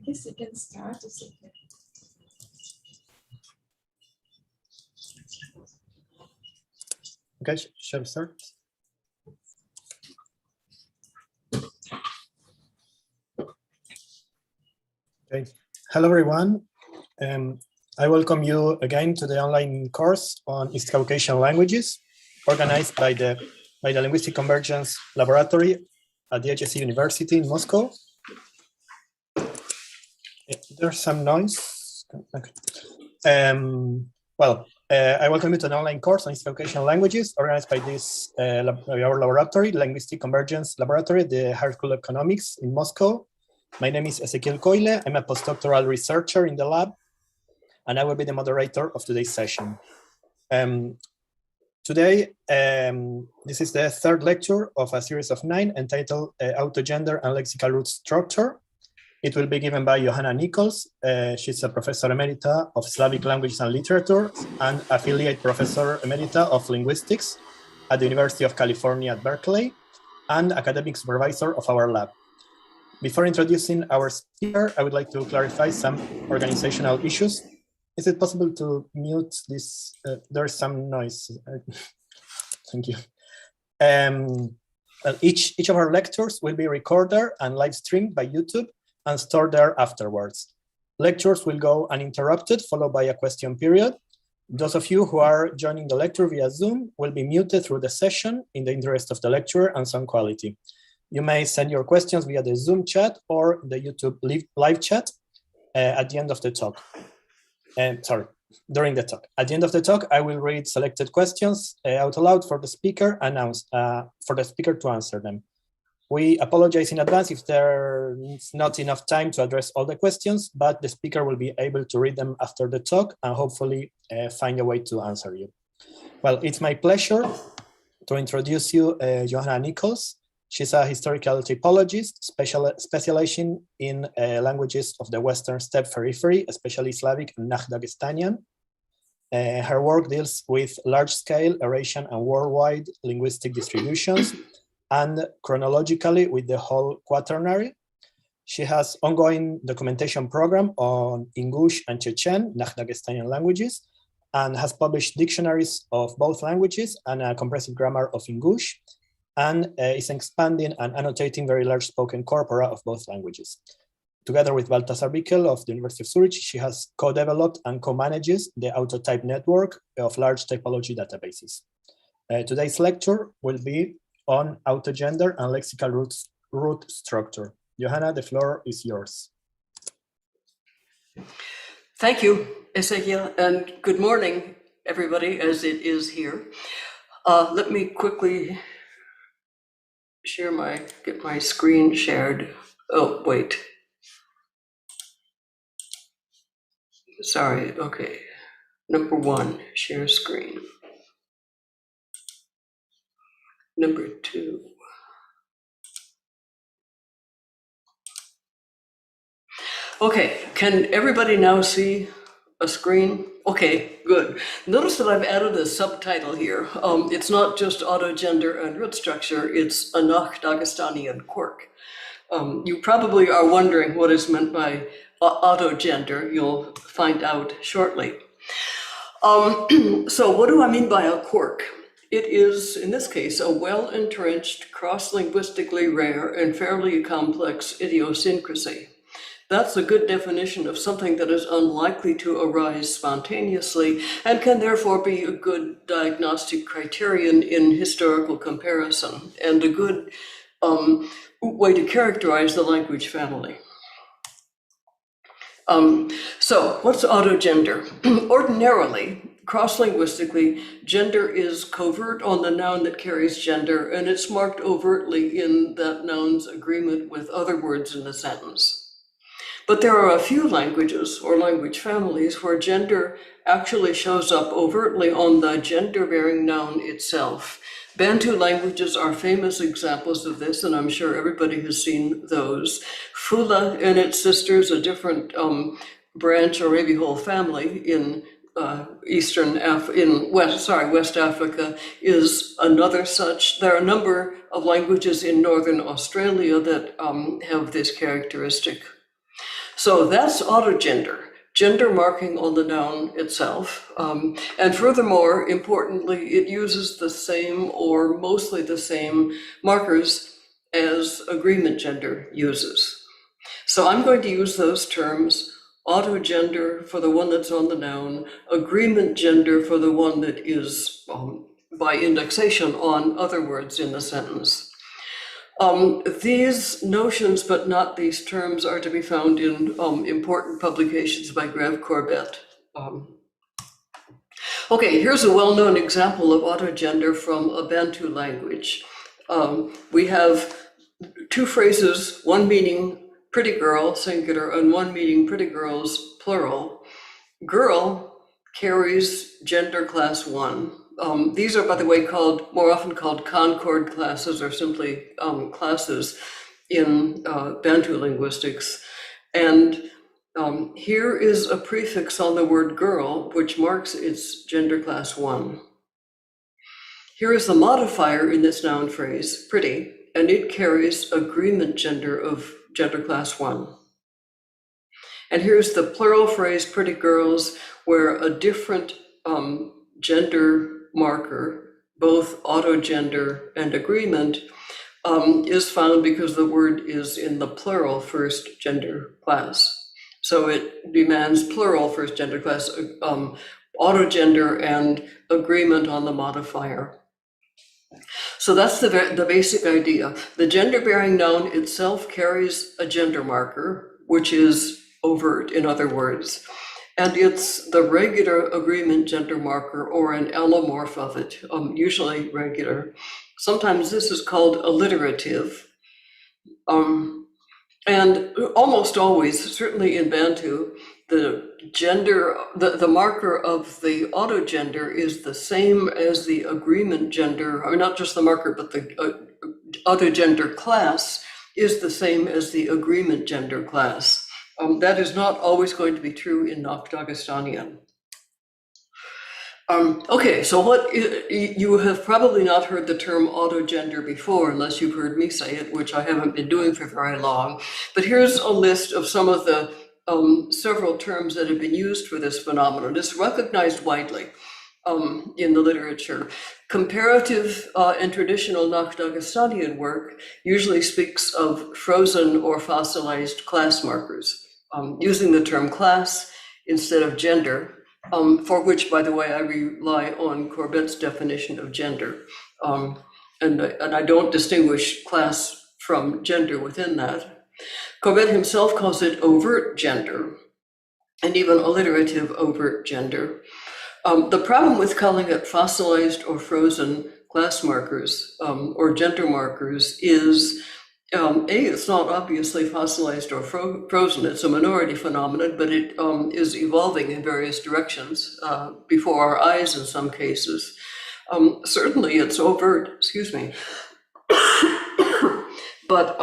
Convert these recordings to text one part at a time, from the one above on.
guess you can start a second. Okay, shall we start? Okay, hello everyone. I welcome you again to the online course on East Caucasian languages, organized by the Linguistic Convergence Laboratory at the HSE University in Moscow. There's some noise. Okay. I welcome you to an online course on East Caucasian languages organized by this our laboratory, Linguistic Convergence Laboratory, the Higher School of Economics in Moscow. My name is Ezequiel Coyle. I'm a postdoctoral researcher in the lab, and I will be the moderator of today's session. Today, this is the third lecture of a series of 9 entitled Autogender and Lexical Root Structure. It will be given by Johanna Nichols. She's a professor emerita of Slavic languages and literature and affiliate professor emerita of linguistics at the University of California at Berkeley and academic supervisor of our lab. Before introducing our speaker, I would like to clarify some organizational issues. Is it possible to mute this? There's some noise. Thank you. Each of our lectures will be recorded and live streamed by YouTube and stored there afterwards. Lectures will go uninterrupted, followed by a question period. Those of you who are joining the lecture via Zoom will be muted through the session in the interest of the lecturer and sound quality. You may send your questions via the Zoom chat or the YouTube live chat at the end of the talk. During the talk. At the end of the talk, I will read selected questions out loud for the speaker to answer them. We apologize in advance if there's not enough time to address all the questions, but the speaker will be able to read them after the talk and hopefully find a way to answer you. Well, it's my pleasure to introduce you Johanna Nichols. She's a historical typologist specializing in languages of the Western Steppe periphery, especially Slavic and Dagestanian. Her work deals with large-scale Eurasian and worldwide linguistic distributions and chronologically with the whole quaternary. She has ongoing documentation program on Ingush and Chechen, Dagestanian languages, and has published dictionaries of both languages and a comprehensive grammar of Ingush, and is expanding and annotating very large spoken corpora of both languages. Together with Balthasar Bickel of the University of Zurich, she has co-developed and co-manages the Autotype network of large typology databases. Today's lecture will be on autogender and lexical root structure. Johanna, the floor is yours. Thank you, Ezequiel, and good morning, everybody, as it is here. Let me quickly get my screen shared. Oh, wait. Sorry, okay. Number 1, share screen. Number 2. Okay, can everybody now see a screen? Okay, good. Notice that I've added a subtitle here. It's not just autogender and root structure, it's a Dagestanian quirk. You probably are wondering what is meant by autogender. You'll find out shortly. So what do I mean by a quirk? It is, in this case, a well-entrenched, cross-linguistically rare and fairly complex idiosyncrasy. That's a good definition of something that is unlikely to arise spontaneously and can therefore be a good diagnostic criterion in historical comparison and a good way to characterize the language family. So what's autogender? Ordinarily, cross-linguistically, gender is covert on the noun that carries gender, and it's marked overtly in that noun's agreement with other words in the sentence. But there are a few languages or language families where gender actually shows up overtly on the gender-bearing noun itself. Bantu languages are famous examples of this, and I'm sure everybody has seen those. Fula and its sisters, a different branch or maybe whole family in West Africa, is another such. There are a number of languages in Northern Australia that have this characteristic. So that's autogender, gender marking on the noun itself. And furthermore, importantly, it uses the same or mostly the same markers as agreement gender uses. So I'm going to use those terms, autogender for the one that's on the noun, agreement gender for the one that is by indexation on other words in the sentence. These notions, but not these terms, are to be found in important publications by Greve Corbett. Okay, here's a well-known example of autogender from a Bantu language. We have two phrases, one meaning pretty girl, singular, and one meaning pretty girls, plural. Girl carries gender class 1. These are, by the way, more often called concord classes or simply classes in Bantu linguistics. And here is a prefix on the word girl, which marks its gender class 1. Here is the modifier in this noun phrase, pretty, and it carries agreement gender of gender class 1. And here's the plural phrase, pretty girls, where a different gender marker, both autogender and agreement, is found because the word is in the plural first gender class. So it demands plural first gender class, autogender and agreement on the modifier. So that's the basic idea. The gender-bearing noun itself carries a gender marker, which is overt, in other words. And it's the regular agreement gender marker or an allomorph of it, usually regular. Sometimes this is called alliterative. And almost always, certainly in Bantu, the marker of the autogender is the same as the agreement gender, or not just the marker, but the autogender class is the same as the agreement gender class. That is not always going to be true in Dagestanian. Okay, so you have probably not heard the term autogender before, unless you've heard me say it, which I haven't been doing for very long. But here's a list of some of the several terms that have been used for this phenomenon. It's recognized widely in the literature. Comparative and traditional Dagestanian work usually speaks of frozen or fossilized class markers, using the term class instead of gender. For which, by the way, I rely on Corbett's definition of gender. And I don't distinguish class from gender within that. Corbett himself calls it overt gender, and even alliterative overt gender. The problem with calling it fossilized or frozen class markers or gender markers is it's not obviously fossilized or frozen. It's a minority phenomenon, but it is evolving in various directions before our eyes in some cases. Certainly it's overt, excuse me. But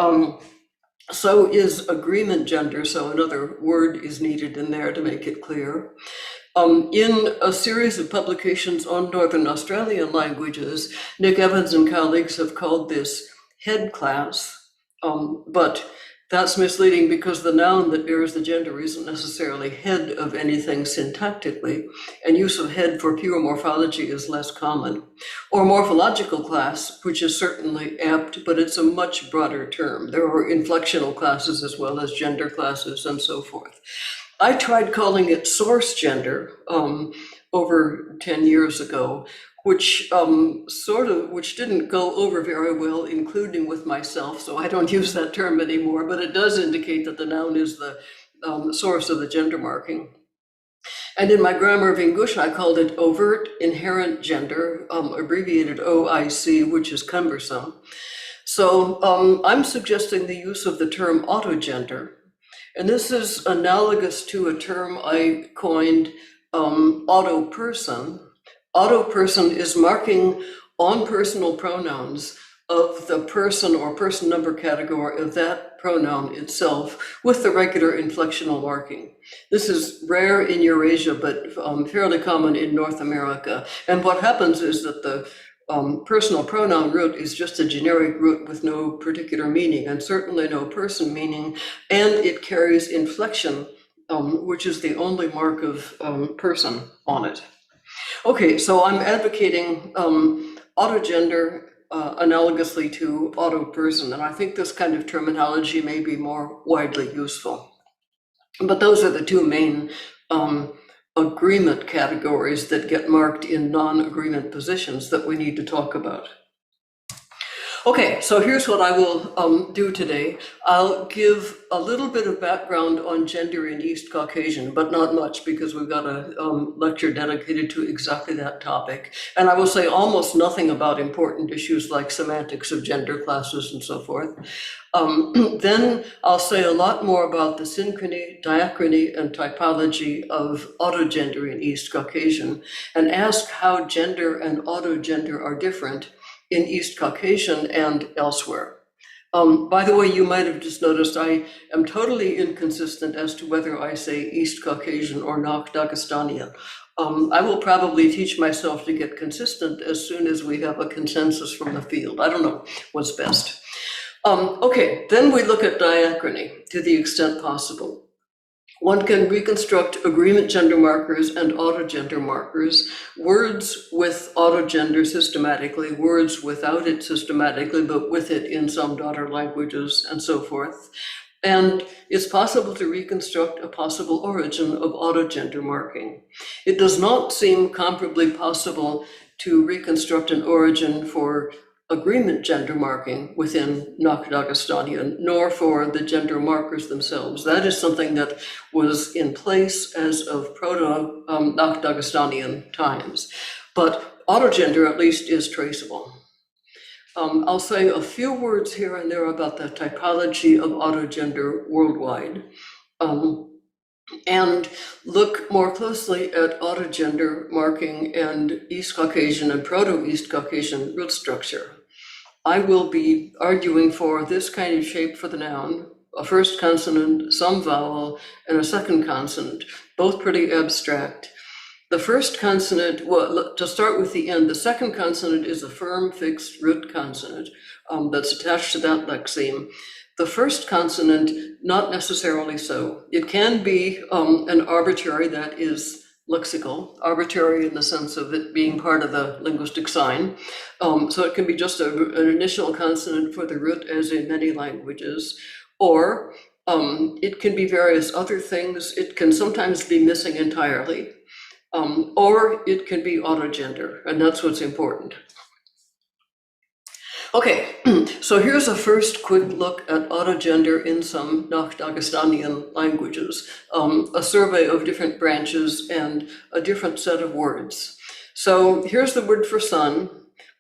so is agreement gender, so another word is needed in there to make it clear. In a series of publications on Northern Australian languages, Nick Evans and colleagues have called this head class. But that's misleading because the noun that bears the gender isn't necessarily head of anything syntactically, and use of head for pure morphology is less common. Or morphological class, which is certainly apt, but it's a much broader term. There are inflectional classes as well as gender classes and so forth. I tried calling it source gender over 10 years ago, which didn't go over very well, including with myself, so I don't use that term anymore, but it does indicate that the noun is the source of the gender marking. And in my grammar of English, I called it overt inherent gender, abbreviated OIC, which is cumbersome. So I'm suggesting the use of the term autogender, and this is analogous to a term I coined autoperson. Autoperson is marking on personal pronouns of the person or person number category of that pronoun itself with the regular inflectional marking. This is rare in Eurasia, but fairly common in North America. And what happens is that the personal pronoun root is just a generic root with no particular meaning, and certainly no person meaning, and it carries inflection, which is the only mark of person on it. Okay, so I'm advocating autogender analogously to auto-person, and I think this kind of terminology may be more widely useful. But those are the two main agreement categories that get marked in non-agreement positions that we need to talk about. Okay, so here's what I will do today. I'll give a little bit of background on gender in East Caucasian, but not much because we've got a lecture dedicated to exactly that topic. And I will say almost nothing about important issues like semantics of gender classes and so forth. Then I'll say a lot more about the synchrony, diachrony, and typology of autogender in East Caucasian, and ask how gender and autogender are different in East Caucasian and elsewhere. By the way, you might have just noticed I am totally inconsistent as to whether I say East Caucasian or Nok Dagestanian. I will probably teach myself to get consistent as soon as we have a consensus from the field. I don't know what's best. Okay, then we look at diachrony to the extent possible. One can reconstruct agreement gender markers and autogender markers, words with autogender systematically, words without it systematically, but with it in some daughter languages and so forth. And it's possible to reconstruct a possible origin of autogender marking. It does not seem comparably possible to reconstruct an origin for agreement gender marking within Nok Dagestanian, nor for the gender markers themselves. That is something that was in place as of proto-Nok Dagestanian times. But autogender at least is traceable. I'll say a few words here and there about the typology of autogender worldwide, and look more closely at autogender marking and East Caucasian and Proto-East Caucasian root structure. I will be arguing for this kind of shape for the noun, a first consonant, some vowel, and a second consonant, both pretty abstract. The first consonant, well, to start with the end, the second consonant is a firm, fixed root consonant that's attached to that lexeme. The first consonant, not necessarily so. It can be an arbitrary that is lexical, arbitrary in the sense of it being part of the linguistic sign. So it can be just an initial consonant for the root, as in many languages, or it can be various other things. It can sometimes be missing entirely, or it can be autogender, and that's what's important. Okay, so here's a first quick look at autogender in some Nok Dagestanian languages, a survey of different branches and a different set of words. So here's the word for sun,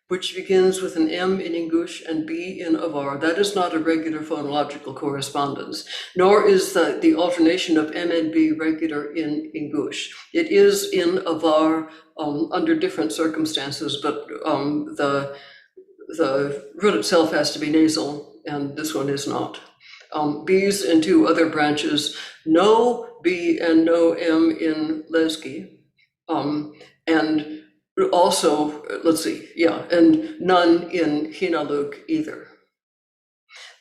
which begins with an M in Ingush and B in Avar. That is not a regular phonological correspondence, nor is the alternation of M and B regular in Ingush. It is in Avar under different circumstances, but the root itself has to be nasal, and this one is not. B's in two other branches, no B and no M in Lesgi, and also, let's see, yeah, and none in Hinalug either.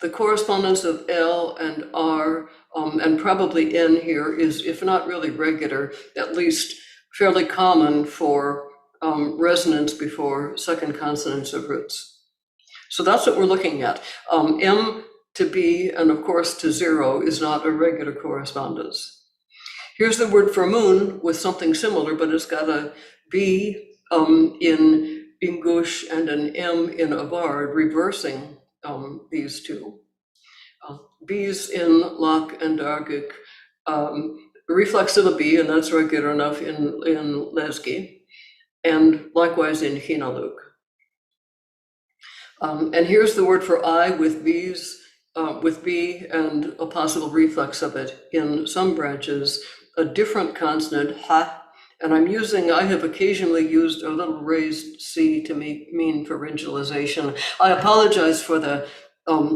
The correspondence of L and R, and probably N here, is, if not really regular, at least fairly common for resonance before second consonants of roots. So that's what we're looking at. M to B and of course to 0 is not a regular correspondence. Here's the word for moon with something similar, but it's got a B in Ingush and an M in Avar, reversing these two. B's in Lak and Dargic, reflex of the B, and that's regular enough in Lesgi, and likewise in Hinalug. And here's the word for I with B's, with B and a possible reflex of it in some branches, a different consonant, ha, and I have occasionally used a little raised C to mean pharyngalization. I apologize for the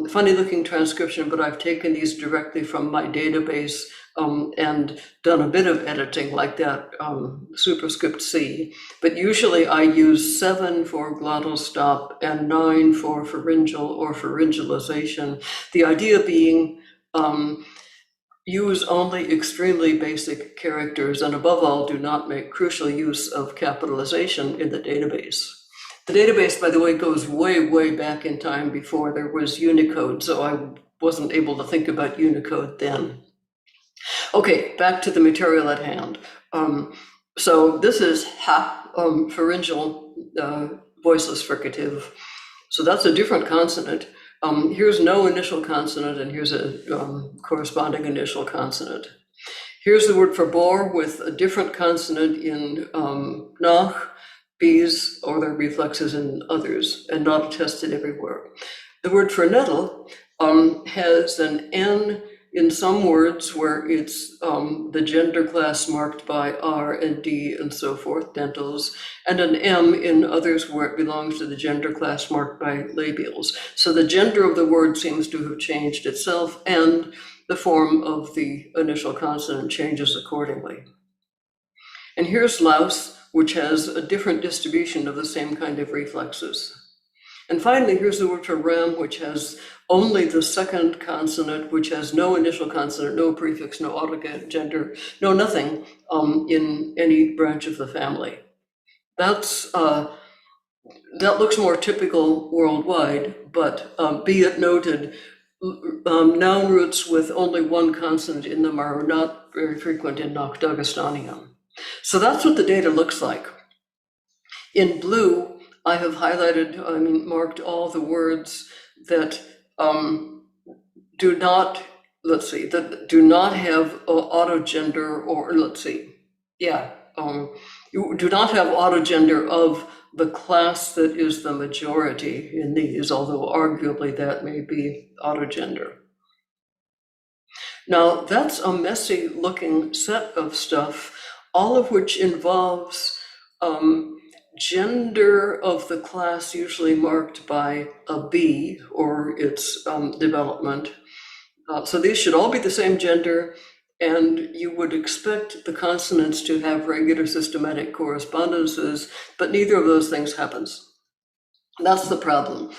funny looking transcription, but I've taken these directly from my database and done a bit of editing like that superscript C. But usually I use 7 for glottal stop and 9 for pharyngeal or pharyngalization. The idea being use only extremely basic characters, and above all, do not make crucial use of capitalization in the database. The database, by the way, goes way, way back in time before there was Unicode, so I wasn't able to think about Unicode then. Okay, back to the material at hand. So this is pharyngeal voiceless fricative. So that's a different consonant. Here's no initial consonant, and here's a corresponding initial consonant. Here's the word for bore with a different consonant in nach, B's, or their reflexes in others, and not attested everywhere. The word for nettle has an N in some words where it's the gender class marked by R and D and so forth, dentals, and an M in others where it belongs to the gender class marked by labials. So the gender of the word seems to have changed itself, and the form of the initial consonant changes accordingly. And here's louse, which has a different distribution of the same kind of reflexes. And finally, here's the word for ram, which has only the second consonant, which has no initial consonant, no prefix, no autogender, no nothing in any branch of the family. That looks more typical worldwide, but be it noted, noun roots with only one consonant in them are not very frequent in Dagestanian. So that's what the data looks like. In blue, I have highlighted, marked all the words that do not have autogender, or you do not have autogender of the class that is the majority in these, although arguably that may be autogender. Now, that's a messy looking set of stuff, all of which involves gender of the class usually marked by a B or its development. So these should all be the same gender, and you would expect the consonants to have regular systematic correspondences, but neither of those things happens. That's the problem.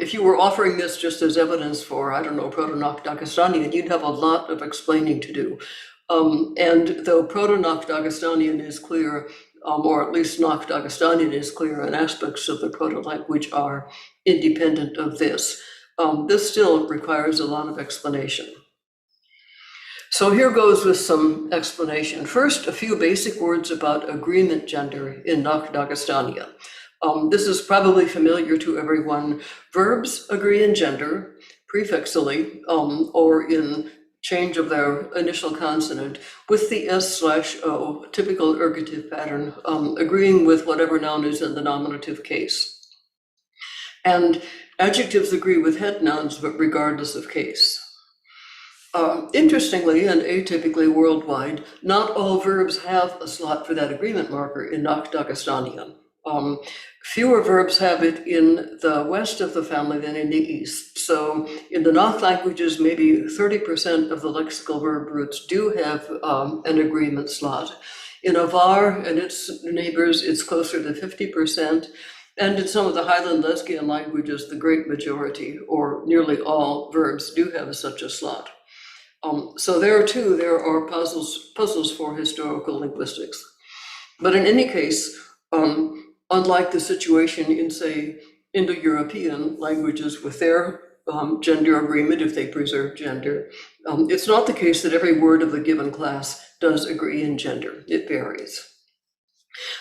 If you were offering this just as evidence for, I don't know, Proto-Dagestanian, you'd have a lot of explaining to do. And though Proto-Dagestanian is clear, or at least Dagestanian is clear, and aspects of the proto-language are independent of this, this still requires a lot of explanation. So here goes with some explanation. First, a few basic words about agreement gender in Dagestanian. This is probably familiar to everyone. Verbs agree in gender, prefixally, or in change of their initial consonant, with the S/O, typical ergative pattern, agreeing with whatever noun is in the nominative case. And adjectives agree with head nouns, but regardless of case. Interestingly and atypically worldwide, not all verbs have a slot for that agreement marker in Dagestanian. Fewer verbs have it in the west of the family than in the east. So in the Nach languages, maybe 30% of the lexical verb roots do have an agreement slot. In Avar and its neighbors, it's closer to 50%. And in some of the Highland Lesbian languages, the great majority, or nearly all verbs, do have such a slot. So there too, there are puzzles for historical linguistics. But in any case, unlike the situation in, say, Indo-European languages with their gender agreement, if they preserve gender, it's not the case that every word of the given class does agree in gender. It varies.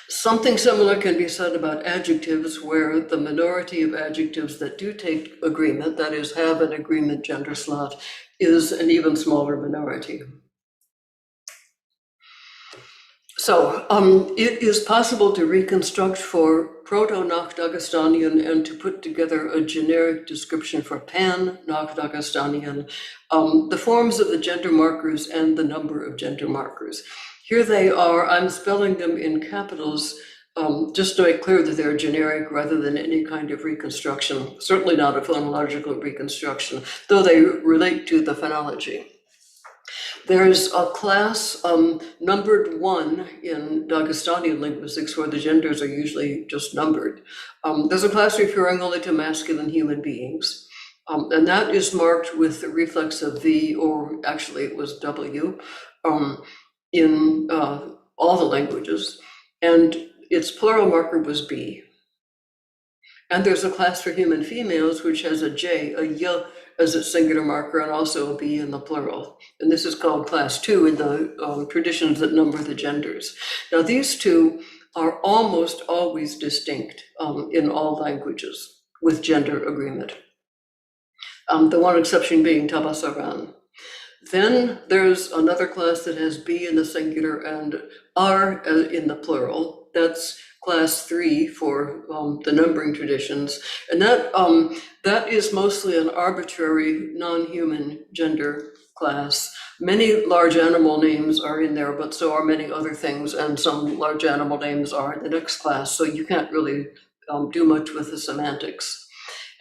Something similar can be said about adjectives, where the minority of adjectives that do take agreement, that is, have an agreement gender slot, is an even smaller minority. So it is possible to reconstruct for Proto-Dagestanian and to put together a generic description for Pan-Dagestanian, the forms of the gender markers and the number of gender markers. Here they are. I'm spelling them in capitals just to make clear that they're generic rather than any kind of reconstruction, certainly not a phonological reconstruction, though they relate to the phonology. There's a class numbered 1 in Dagestani linguistics where the genders are usually just numbered. There's a class referring only to masculine human beings. And that is marked with the reflex of V, or actually it was W, in all the languages. And its plural marker was B. And there's a class for human females which has a J, a Y as its singular marker, and also a B in the plural. And this is called class 2 in the traditions that number the genders. Now these two are almost always distinct in all languages with gender agreement. The one exception being Tabasaran. Then there's another class that has B in the singular and R in the plural. That's class 3 for the numbering traditions. And that is mostly an arbitrary non-human gender class. Many large animal names are in there, but so are many other things, and some large animal names are in the next class, so you can't really do much with the semantics.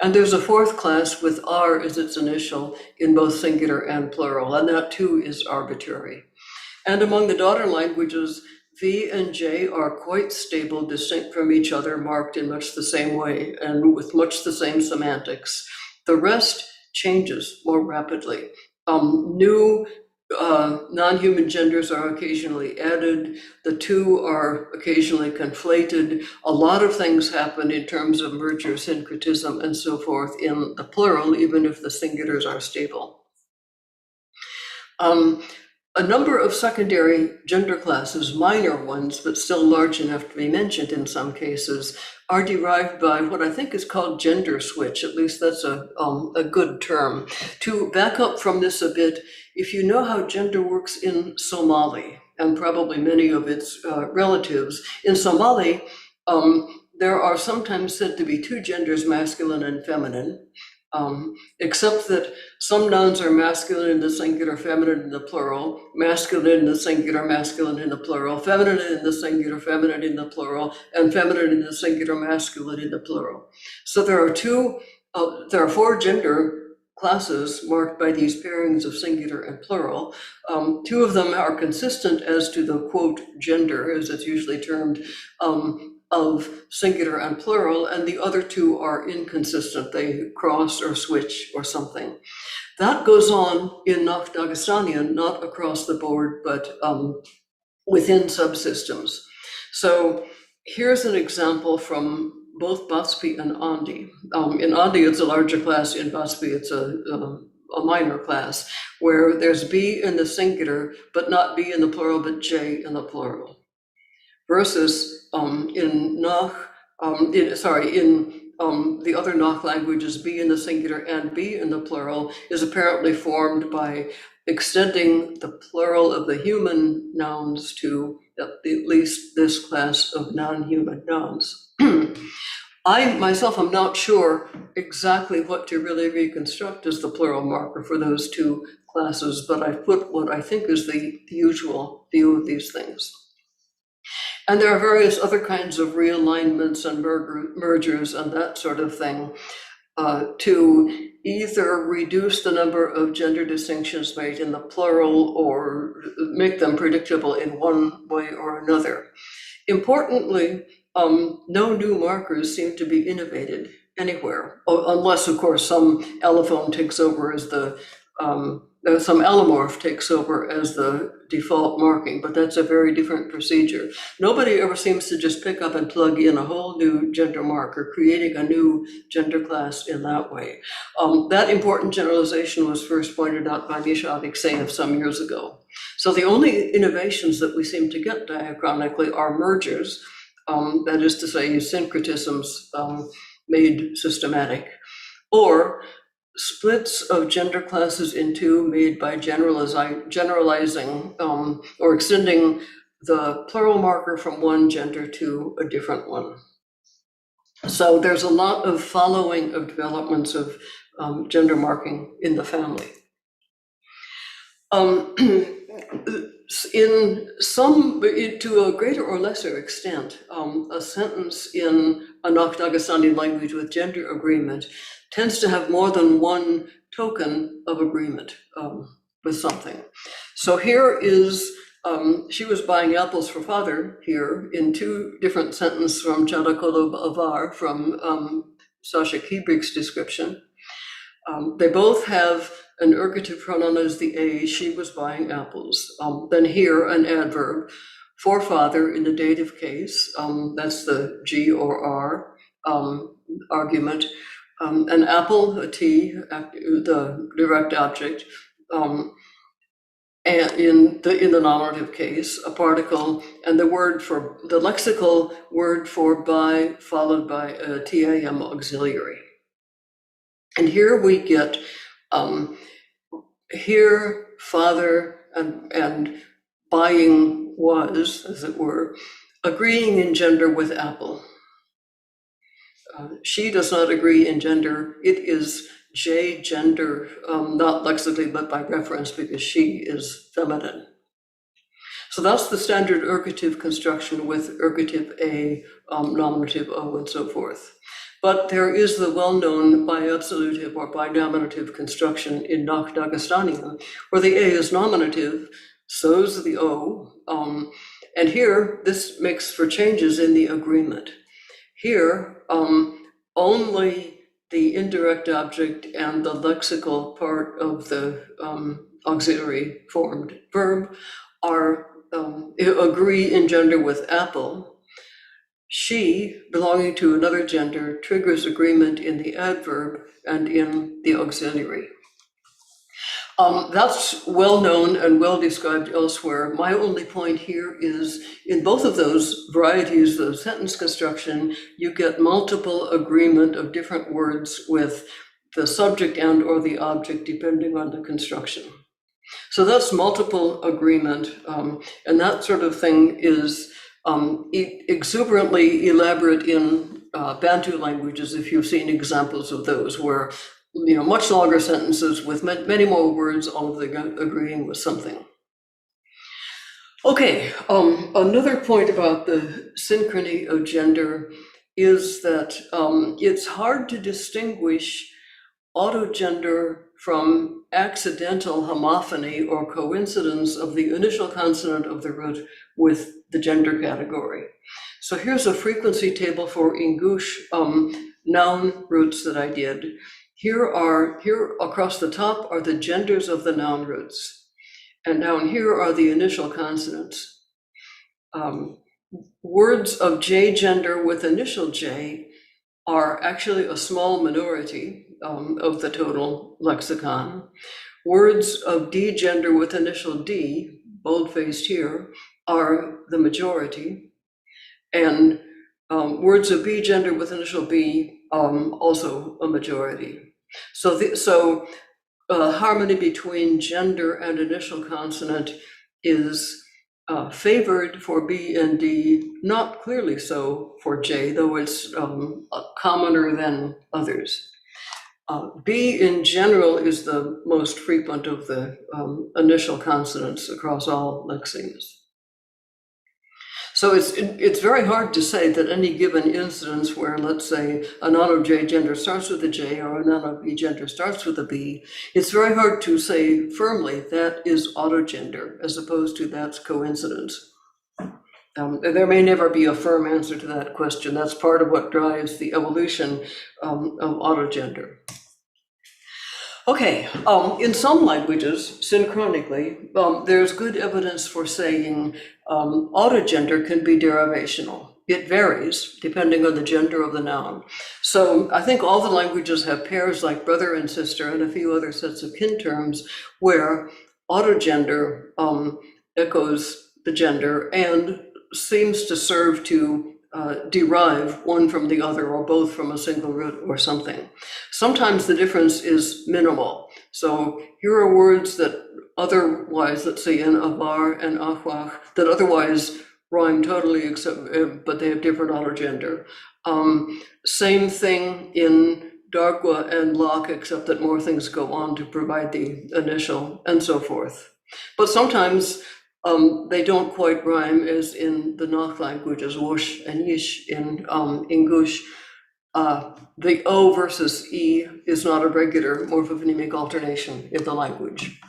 And there's a fourth class with R as its initial in both singular and plural, and that too is arbitrary. And among the daughter languages, V and J are quite stable, distinct from each other, marked in much the same way and with much the same semantics. The rest changes more rapidly. New non-human genders are occasionally added. The two are occasionally conflated. A lot of things happen in terms of merger, syncretism, and so forth in the plural, even if the singulars are stable. A number of secondary gender classes, minor ones, but still large enough to be mentioned in some cases, are derived by what I think is called gender switch. At least that's a good term. To back up from this a bit, if you know how gender works in Somali, and probably many of its relatives, in Somali, there are sometimes said to be two genders, masculine and feminine. Except that some nouns are masculine in the singular, feminine in the plural, masculine in the singular, masculine in the plural, feminine in the singular, feminine in the plural, and feminine in the singular, masculine in the plural. So there are 4 gender classes marked by these pairings of singular and plural. 2 of them are consistent as to the quote gender, as it's usually termed, of singular and plural, and the other 2 are inconsistent. They cross or switch or something. That goes on in Dagestanian, not across the board, but within subsystems. So here's an example from both Baspi and Andi. In Andi, it's a larger class. In Baspi, it's a minor class, where there's B in the singular, but not B in the plural, but J in the plural. Versus in Nach, the other Nach languages, B in the singular and B in the plural is apparently formed by extending the plural of the human nouns to at least this class of non-human nouns. I myself am not sure exactly what to really reconstruct as the plural marker for those 2 classes, but I've put what I think is the usual view of these things. And there are various other kinds of realignments and mergers and that sort of thing to either reduce the number of gender distinctions made in the plural or make them predictable in one way or another. Importantly, no new markers seem to be innovated anywhere, unless, of course, some allophone takes over as some allomorph takes over as the default marking, but that's a very different procedure. Nobody ever seems to just pick up and plug in a whole new gender marker, creating a new gender class in that way. That important generalization was first pointed out by Misha Alexeyev some years ago. So the only innovations that we seem to get diachronically are mergers, that is to say, syncretisms made systematic, or splits of gender classes in 2 made by generalizing or extending the plural marker from one gender to a different one. So there's a lot of following of developments of gender marking in the family. In some, to a greater or lesser extent, a sentence in a Dagestani language with gender agreement tends to have more than one token of agreement. with something. So here is, she was buying apples for father here in two different sentences from Chadakolo Avar from Sasha Kiebrick's description. They both have an ergative pronoun as the A, she was buying apples. Then here an adverb for father in the dative case, that's the G or R argument. An apple, a T, the direct object, and in the nominative case, a particle, and the lexical word for by followed by a TAM auxiliary. And here we get here father and buying was, as it were, agreeing in gender with apple. She does not agree in gender. It is J gender, not lexically, but by reference, because she is feminine. So that's the standard ergative construction with ergative A, nominative O, and so forth. But there is the well-known bi-absolutive or bi-nominative construction in Dagestanian, where the A is nominative, so is the O. And here, this makes for changes in the agreement. Here, only the indirect object and the lexical part of the auxiliary formed verb are agree in gender with apple. She, belonging to another gender, triggers agreement in the adverb and in the auxiliary. That's well known and well described elsewhere. My only point here is in both of those varieties of sentence construction, you get multiple agreement of different words with the subject and or the object depending on the construction. So that's multiple agreement, and that sort of thing is exuberantly elaborate in Bantu languages, if you've seen examples of those, where much longer sentences with many more words, all of them agreeing with something. Okay, another point about the synchrony of gender is that it's hard to distinguish autogender from accidental homophony or coincidence of the initial consonant of the root with the gender category. So here's a frequency table for Ingush noun roots that I did. Here across the top are the genders of the noun roots. And down here are the initial consonants. Words of J gender with initial J are actually a small minority of the total lexicon. Words of D gender with initial D, bold-faced here, are the majority. And words of B gender with initial B, also a majority. So harmony between gender and initial consonant is favored for B and D, not clearly so for J, though it's commoner than others. B in general is the most frequent of the initial consonants across all lexemes. So it's very hard to say that any given instance where, let's say, a noun of J gender starts with a J or a noun of B gender starts with a B, it's very hard to say firmly that is autogender as opposed to that's coincidence. There may never be a firm answer to that question. That's part of what drives the evolution of autogender. Okay, in some languages, synchronically, there's good evidence for saying autogender can be derivational. It varies depending on the gender of the noun. So I think all the languages have pairs like brother and sister and a few other sets of kin terms where autogender echoes the gender and seems to serve to derive one from the other or both from a single root or something. Sometimes the difference is minimal. So here are words that otherwise, let's say in avar and ahwach, that otherwise rhyme totally, except but they have different autogender. Same thing in dargwa and lak, except that more things go on to provide the initial and so forth. But sometimes they don't quite rhyme, as in the Nach languages, Wosh and Yish in Ingush. The O versus E is not a regular morphophonemic alternation in the language.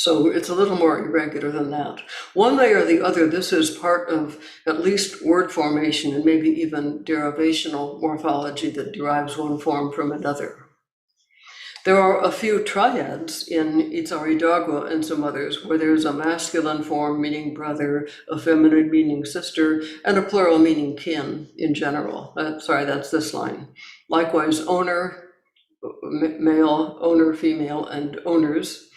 So it's a little more irregular than that. One way or the other, this is part of at least word formation and maybe even derivational morphology that derives one form from another. There are a few triads in Itzaridagwa and some others where there's a masculine form meaning brother, a feminine meaning sister, and a plural meaning kin in general. Sorry, that's this line. Likewise, owner, male, owner, female, and owners,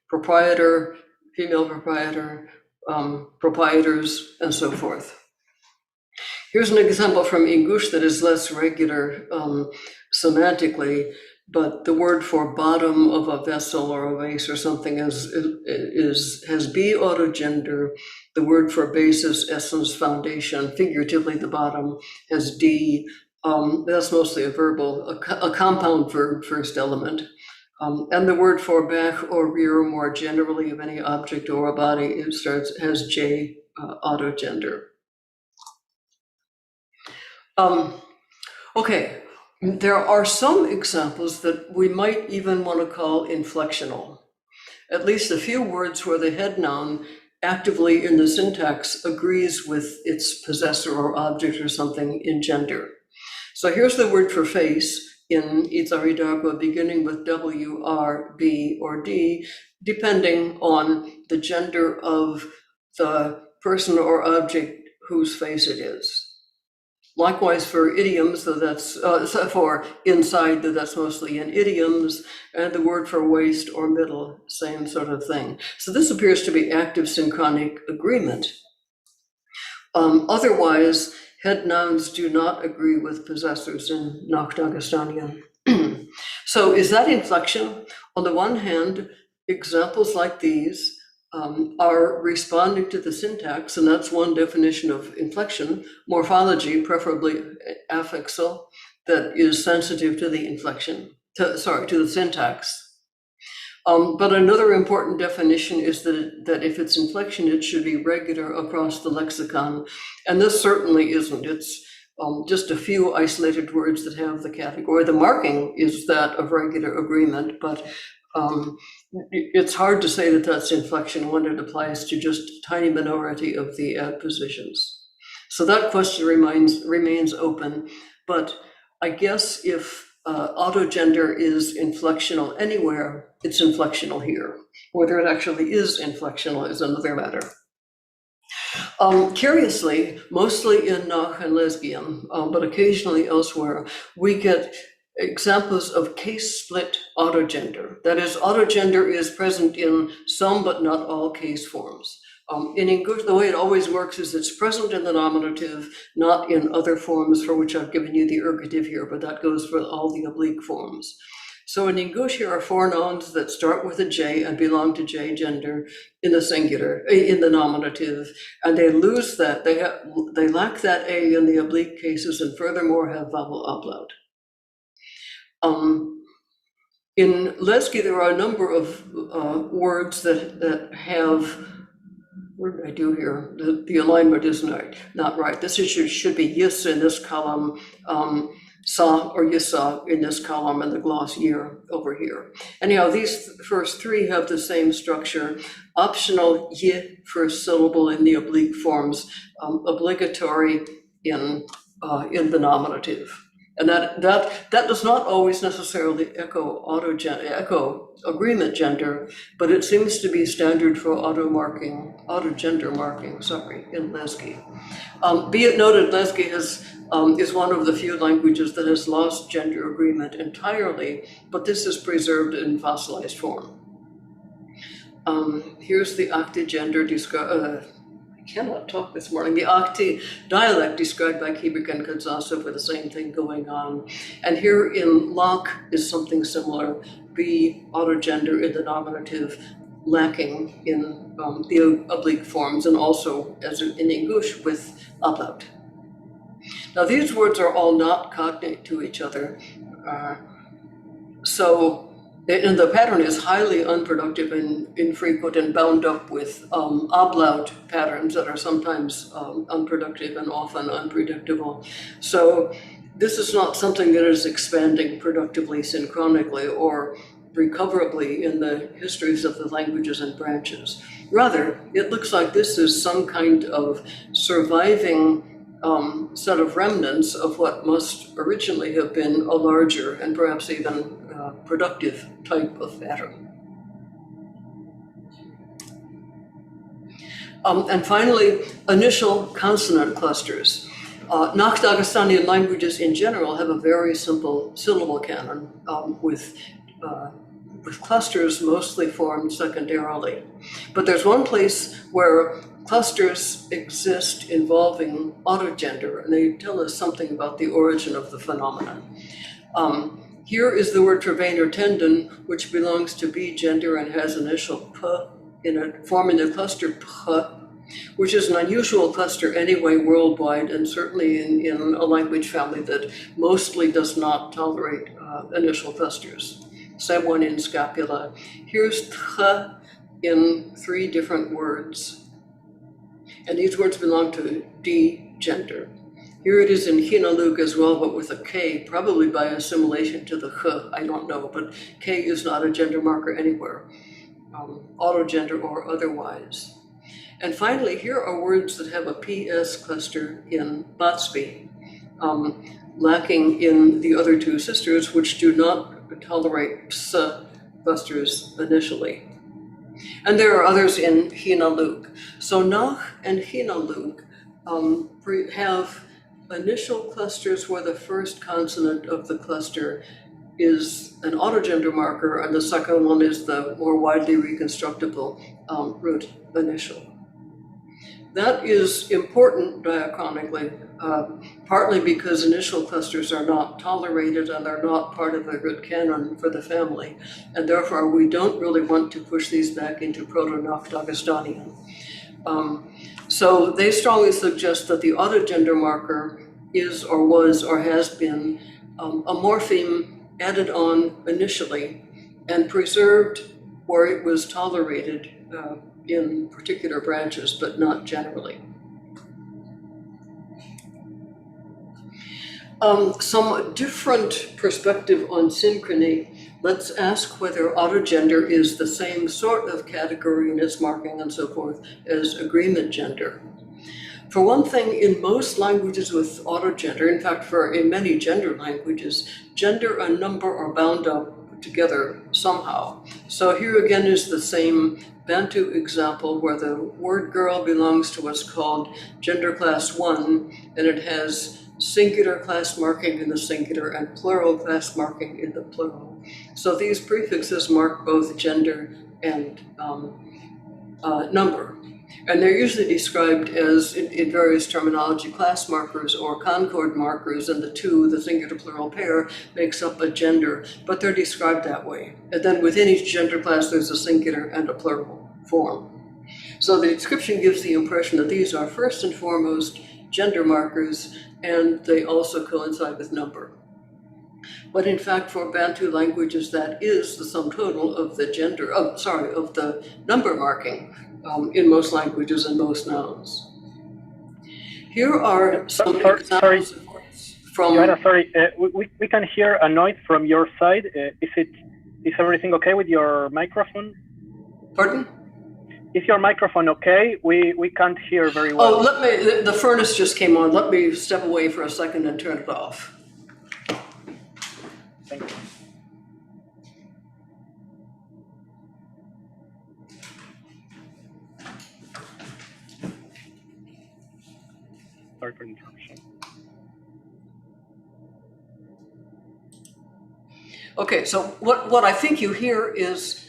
proprietor, female proprietor, proprietors, and so forth. Here's an example from English that is less regular semantically, but the word for bottom of a vessel or a vase or something has B autogender. The word for basis, essence, foundation, figuratively the bottom, has D. That's mostly a verbal, a compound verb first element. And the word for back or rear, more generally of any object or a body, has J autogender. Okay, there are some examples that we might even want to call inflectional. At least a few words where the head noun actively in the syntax agrees with its possessor or object or something in gender. So here's the word for face in Itzaridagwa beginning with W, R, B, or D, depending on the gender of the person or object whose face it is. Likewise for idioms, so that's for inside, that's mostly in idioms, and the word for waist or middle, same sort of thing. So this appears to be active synchronic agreement. Otherwise, head nouns do not agree with possessors in Dagestanian. So is that inflection? On the one hand, examples like these are responding to the syntax, and that's one definition of inflection. Morphology, preferably affixal, that is sensitive to the inflection, to the syntax. But another important definition is that if it's inflection, it should be regular across the lexicon, and this certainly isn't. It's just a few isolated words that have the category. The marking is that of regular agreement, but it's hard to say that that's inflection when it applies to just a tiny minority of the adpositions. So that question remains open, but I guess if autogender is inflectional anywhere, it's inflectional here. Whether it actually is inflectional is another matter. Curiously, mostly in Nach and Lesbian, but occasionally elsewhere, we get examples of case-split autogender. That is, autogender is present in some but not all case forms. In English, the way it always works is it's present in the nominative, not in other forms for which I've given you the ergative here, but that goes for all the oblique forms. So in English, here are four nouns that start with a J and belong to J gender in the singular, in the nominative, and they lose that. They lack that A in the oblique cases, and furthermore have vowel ablaut. In Lesky, there are a number of words that have, what did I do here? The alignment is not right. This should be yis in this column, sa or yissa in this column, and the gloss year over here. Anyhow, these first three have the same structure. Optional y first syllable in the oblique forms, obligatory in the nominative. And that does not always necessarily echo agreement gender, but it seems to be standard for autogender marking, in Lesky. Be it noted, Lesky is one of the few languages that has lost gender agreement entirely, but this is preserved in fossilized form. Here's the octogender described. I cannot talk this morning. The Octi dialect described by Kubrick and Kadzasov with the same thing going on. And here in Locke is something similar, B, autogender in the nominative, lacking in the oblique forms, and also, as in English, with ablaut. Now these words are all not cognate to each other. And the pattern is highly unproductive and infrequent and bound up with ablaut patterns that are sometimes unproductive and often unpredictable. So this is not something that is expanding productively synchronically or recoverably in the histories of the languages and branches. Rather, it looks like this is some kind of surviving set of remnants of what must originally have been a larger and perhaps even productive type of pattern. And finally, initial consonant clusters. Nakh Dagestani languages in general have a very simple syllable canon with clusters mostly formed secondarily. But there's one place where clusters exist involving autogender, and they tell us something about the origin of the phenomenon. Here is the word travain or tendon, which belongs to B gender and has initial p in it, forming the cluster p, which is an unusual cluster anyway worldwide, and certainly in a language family that mostly does not tolerate initial clusters. Same one in scapula. Here's th in 3 different words. And these words belong to D gender. Here it is in Hinalug as well, but with a K, probably by assimilation to the H, I don't know, but K is not a gender marker anywhere, autogender or otherwise. And finally, here are words that have a PS cluster in Batsbi, lacking in the other 2 sisters, which do not tolerate ps clusters initially. And there are others in Hinalug. So Nakh and Hinalug have initial clusters where the first consonant of the cluster is an autogender marker, and the second one is the more widely reconstructible root initial. That is important diachronically, partly because initial clusters are not tolerated and are not part of the root canon for the family, and therefore we don't really want to push these back into Proto-Nakh Dagestanian. So they strongly suggest that the autogender marker is or was or has been a morpheme added on initially and preserved where it was tolerated in particular branches, but not generally. Some different perspective on synchrony. Let's ask whether autogender is the same sort of category in its marking and so forth as agreement gender. For one thing, in most languages with autogender, in fact, in many gender languages, gender and number are bound up together somehow. So here again is the same Bantu example where the word girl belongs to what's called gender class 1, and it has singular class marking in the singular and plural class marking in the plural. So these prefixes mark both gender and number. And they're usually described as, in various terminology, class markers or concord markers, and the singular plural pair, makes up a gender, but they're described that way. And then within each gender class, there's a singular and a plural form. So the description gives the impression that these are first and foremost gender markers, and they also coincide with number. But in fact, for Bantu languages, that is the sum total of the of the number marking in most languages and most nouns. Here are some examples from. Joanna, sorry, we can hear a noise from your side. Is everything okay with your microphone? Pardon? Is your microphone okay? We can't hear very well. Oh, the furnace just came on. Let me step away for a second and turn it off. Thank you. Sorry for the interruption. Okay, so what I think you hear is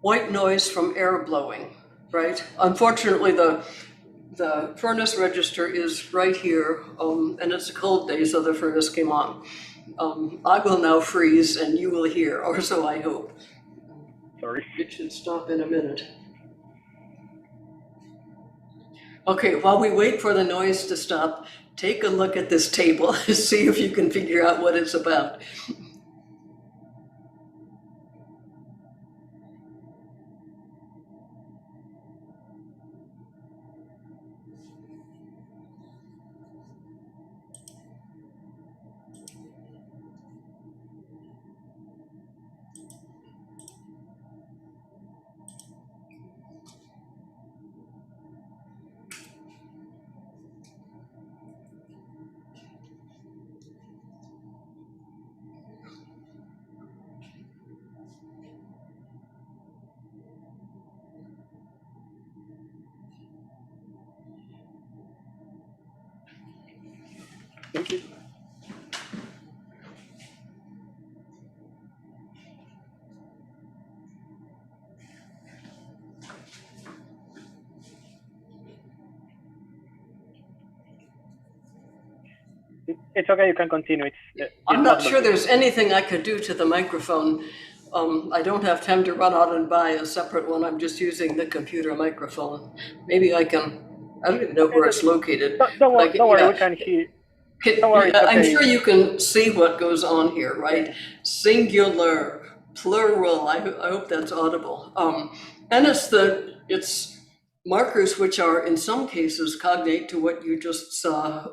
white noise from air blowing, right? Unfortunately, the furnace register is right here, and it's a cold day, so the furnace came on. I will now freeze, and you will hear, or so I hope. Sorry. It should stop in a minute. Okay, while we wait for the noise to stop, take a look at this table, see if you can figure out what it's about. Thank you. It's okay, you can continue. I'm not sure there's anything I could do to the microphone. I don't have time to run out and buy a separate one. I'm just using the computer microphone. Maybe I can, I don't even know where it's located. Don't worry, we can hear. Don't worry, it's I'm okay. sure you can see what goes on here, right? Singular, plural, I hope that's audible. And it's markers which are in some cases cognate to what you just saw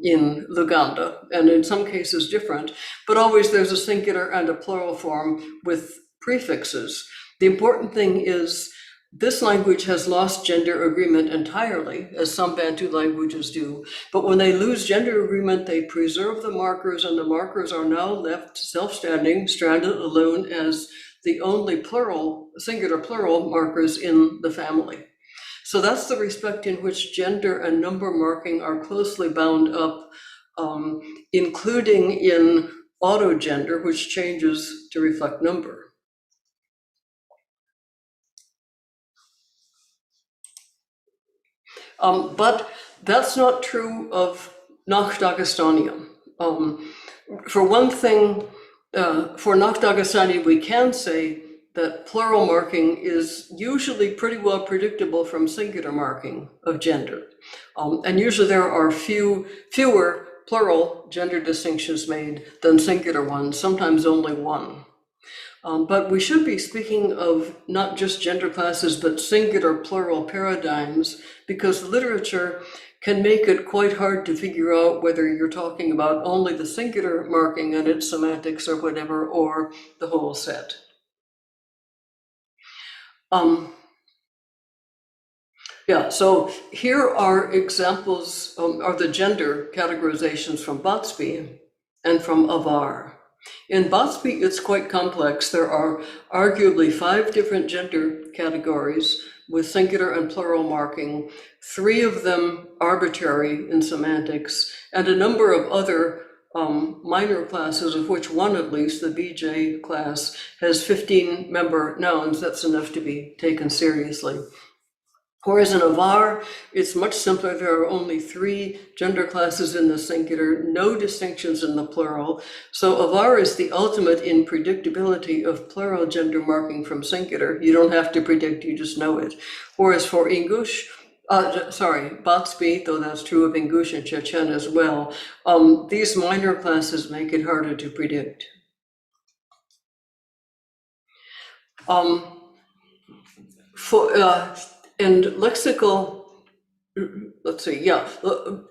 in Luganda, and in some cases different, but always there's a singular and a plural form with prefixes. The important thing is this language has lost gender agreement entirely, as some Bantu languages do, but when they lose gender agreement, they preserve the markers, and the markers are now left self-standing, stranded alone as the only plural, singular plural markers in the family. So that's the respect in which gender and number marking are closely bound up, including in autogender, which changes to reflect number. But that's not true of Nakh-Dagestani. For one thing, for Nakh-Dagestani, we can say that plural marking is usually pretty well predictable from singular marking of gender. And usually there are fewer plural gender distinctions made than singular ones, sometimes only one. But we should be speaking of not just gender classes, but singular plural paradigms, because literature can make it quite hard to figure out whether you're talking about only the singular marking and its semantics or whatever, or the whole set. Yeah, so here are examples of the gender categorizations from Bhatsby and from Avar. In Bhatsby, it's quite complex. There are arguably 5 different gender categories with singular and plural marking, 3 of them arbitrary in semantics, and a number of other minor classes, of which one at least, the BJ class, has 15 member nouns. That's enough to be taken seriously. Whereas in Avar, it's much simpler. There are only 3 gender classes in the singular, no distinctions in the plural. So Avar is the ultimate in predictability of plural gender marking from singular. You don't have to predict, you just know it. Whereas for Ingush, Bhatsby, though that's true of Ingush and Chechen as well, these minor classes make it harder to predict. And lexical,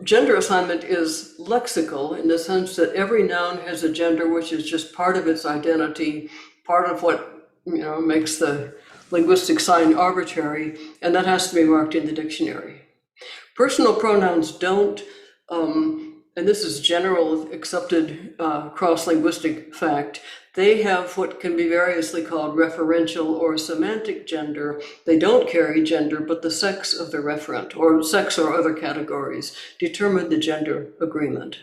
gender assignment is lexical in the sense that every noun has a gender which is just part of its identity, part of what makes the linguistic sign arbitrary, and that has to be marked in the dictionary. Personal pronouns don't, and this is general accepted cross-linguistic fact, they have what can be variously called referential or semantic gender. They don't carry gender, but the sex of the referent, or sex or other categories, determine the gender agreement.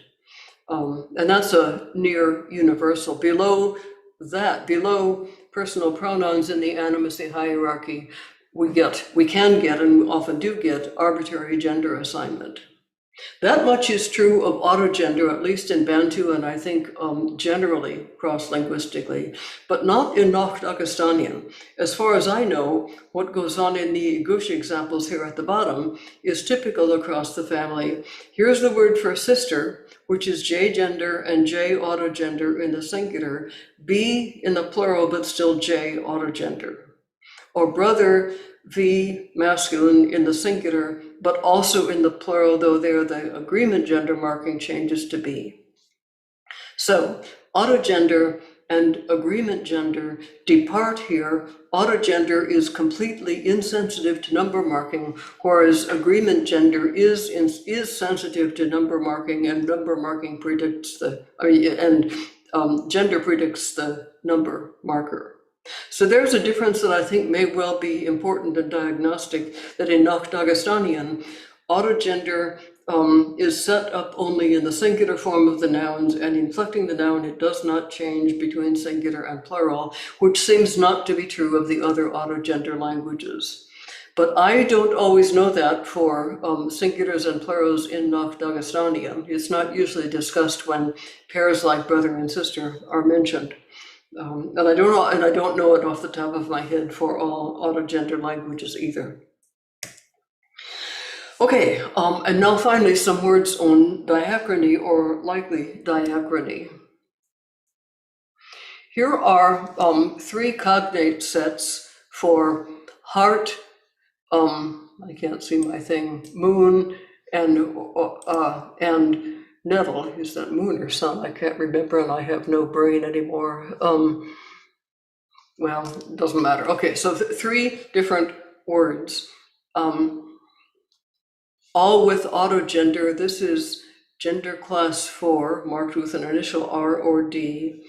And that's a near universal. Below that, below personal pronouns in the animacy hierarchy, we can get, and often do get, arbitrary gender assignment. That much is true of autogender, at least in Bantu, and I think generally cross-linguistically, but not in Nakh-Dagestanian. As far as I know, what goes on in the Gush examples here at the bottom is typical across the family. Here's the word for sister, which is J gender and J autogender in the singular, B in the plural, but still J autogender. Or brother, V masculine in the singular, but also in the plural, though there the agreement gender marking changes to B. So autogender and agreement gender depart here. Autogender is completely insensitive to number marking, whereas agreement gender is sensitive to number marking, and number marking predicts gender predicts the number marker. So there's a difference that I think may well be important and diagnostic, that in Nakh-Dagestanian, autogender is set up only in the singular form of the nouns, and inflecting the noun, it does not change between singular and plural, which seems not to be true of the other autogender languages. But I don't always know that for singulars and plurals in Dagestanian. It's not usually discussed when pairs like brother and sister are mentioned. And I don't know it off the top of my head for all autogender languages either. Okay, and now finally some words on diachrony or likely diachrony. Here are 3 cognate sets for heart, I can't see my thing, moon, and nettle. Is that moon or sun? I can't remember, and I have no brain anymore. Well, it doesn't matter. Okay, so 3 different words. All with autogender. This is gender class 4, marked with an initial R or D.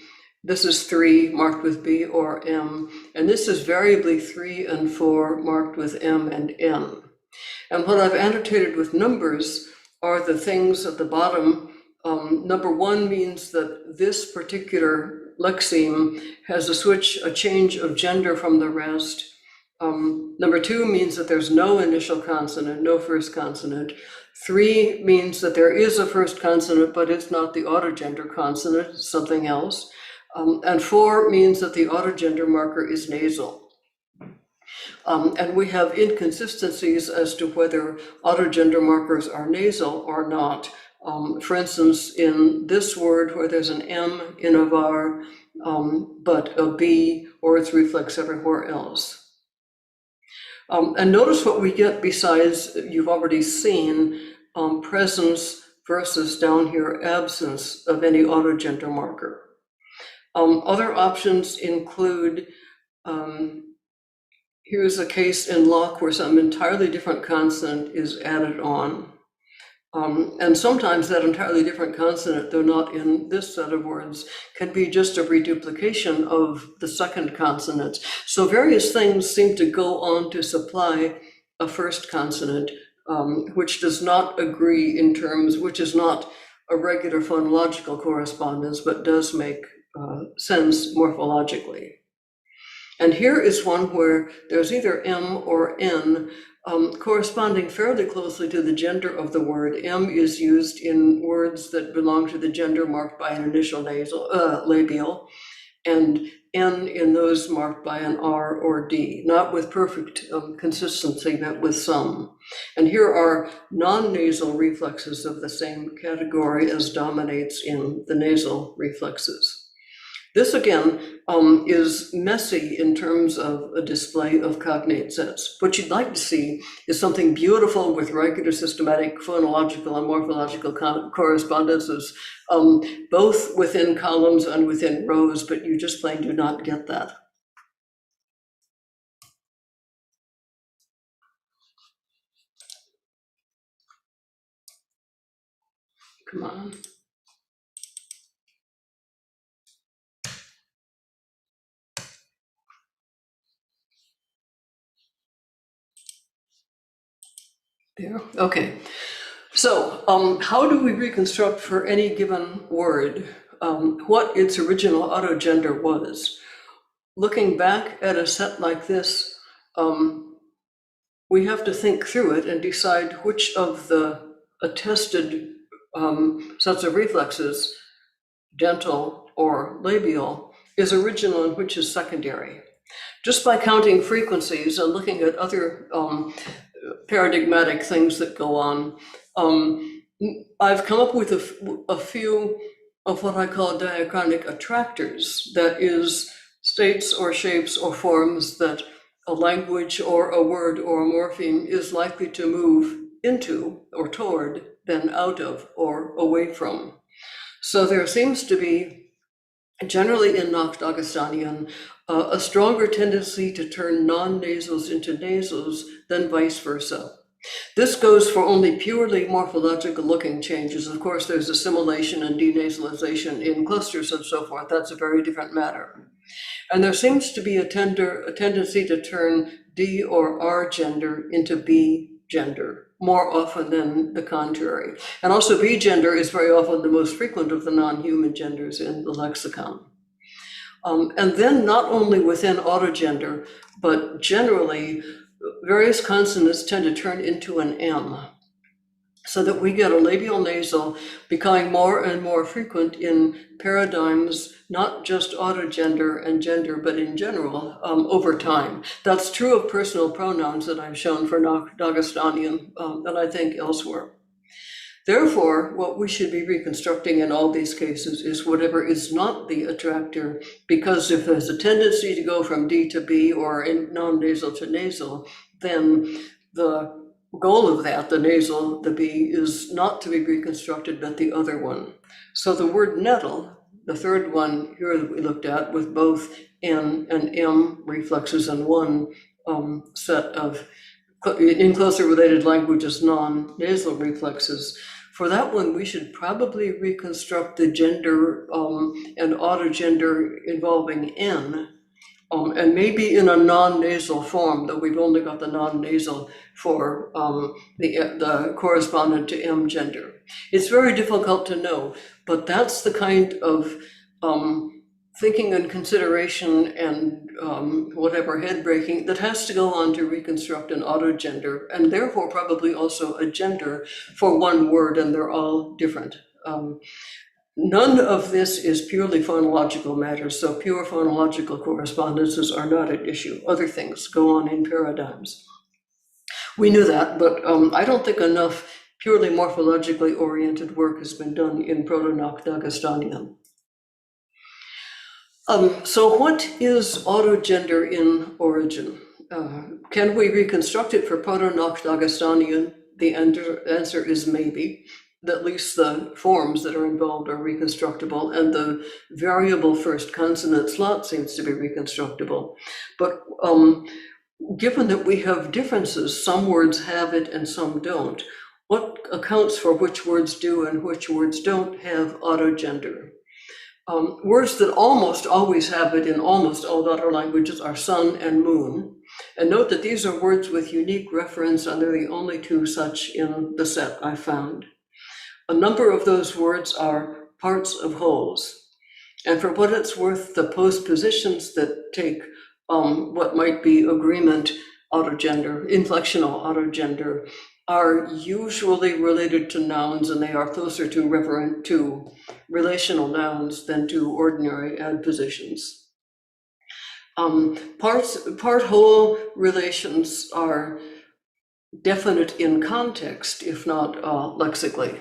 This is 3, marked with B or M. And this is variably 3 and 4, marked with M and N. And what I've annotated with numbers are the things at the bottom. Number 1 means that this particular lexeme has a change of gender from the rest. Number 2 means that there's no initial consonant, no first consonant. 3 means that there is a first consonant, but it's not the autogender consonant, it's something else. And 4 means that the autogender marker is nasal. And we have inconsistencies as to whether autogender markers are nasal or not. For instance, in this word where there's an M in a var, but a B or its reflex everywhere else. And notice what we get besides, you've already seen, presence versus down here, absence of any autogender marker. Other options include, here's a case in Locke where some entirely different consonant is added on. And sometimes that entirely different consonant, though not in this set of words, can be just a reduplication of the second consonant. So various things seem to go on to supply a first consonant, which does not agree in terms, which is not a regular phonological correspondence, but does make sense morphologically. And here is one where there's either M or N, corresponding fairly closely to the gender of the word. M is used in words that belong to the gender marked by an initial nasal labial, and N in those marked by an R or D, not with perfect consistency, but with some. And here are non-nasal reflexes of the same category as dominates in the nasal reflexes. This again is messy in terms of a display of cognate sets. What you'd like to see is something beautiful with regular systematic phonological and morphological correspondences, both within columns and within rows, but you just plain do not get that. Come on. There, okay. So how do we reconstruct for any given word what its original autogender was? Looking back at a set like this, we have to think through it and decide which of the attested sets of reflexes, dental or labial, is original and which is secondary. Just by counting frequencies and looking at other paradigmatic things that go on, I've come up with a few of what I call diaconic attractors, that is, states or shapes or forms that a language or a word or a morpheme is likely to move into or toward, then out of or away from. So there seems to be, generally in Dagestanian, a stronger tendency to turn non-nasals into nasals than vice versa. This goes for only purely morphological looking changes. Of course, there's assimilation and denasalization in clusters and so forth. That's a very different matter. And there seems to be a tendency to turn D or R gender into B gender more often than the contrary. And also B-gender is very often the most frequent of the non-human genders in the lexicon. And then not only within autogender, but generally, various consonants tend to turn into an M, so that we get a labial nasal becoming more and more frequent in paradigms, not just autogender and gender, but in general, over time. That's true of personal pronouns that I've shown for Dagestanian, and I think elsewhere. Therefore, what we should be reconstructing in all these cases is whatever is not the attractor, because if there's a tendency to go from D to B or in non-nasal to nasal, then the goal of that, the nasal, the B, is not to be reconstructed, but the other one. So the word nettle, the third one here that we looked at with both N and M reflexes and one set of, in closer related languages, non-nasal reflexes. For that one, we should probably reconstruct the gender and autogender involving N, and maybe in a non-nasal form, though we've only got the non-nasal for the correspondent to M gender. It's very difficult to know, but that's the kind of thinking and consideration and whatever head breaking that has to go on to reconstruct an autogender, and therefore probably also a gender for one word, and they're all different. None of this is purely phonological matters, so pure phonological correspondences are not at issue. Other things go on in paradigms. We knew that, but I don't think enough purely morphologically oriented work has been done in Proto-Dagestanian. So what is autogender in origin? Can we reconstruct it for Proto-Dagestanian? The answer is maybe. At least the forms that are involved are reconstructible, and the variable first consonant slot seems to be reconstructible. But given that we have differences, some words have it and some don't, what accounts for which words do and which words don't have autogender? Words that almost always have it in almost all other languages are sun and moon. And note that these are words with unique reference, and they're the only two such in the set I found. A number of those words are parts of wholes. And for what it's worth, the postpositions that take what might be agreement autogender, inflectional autogender, are usually related to nouns, and they are closer to relational nouns than to ordinary adpositions. Part-whole relations are definite in context, if not lexically.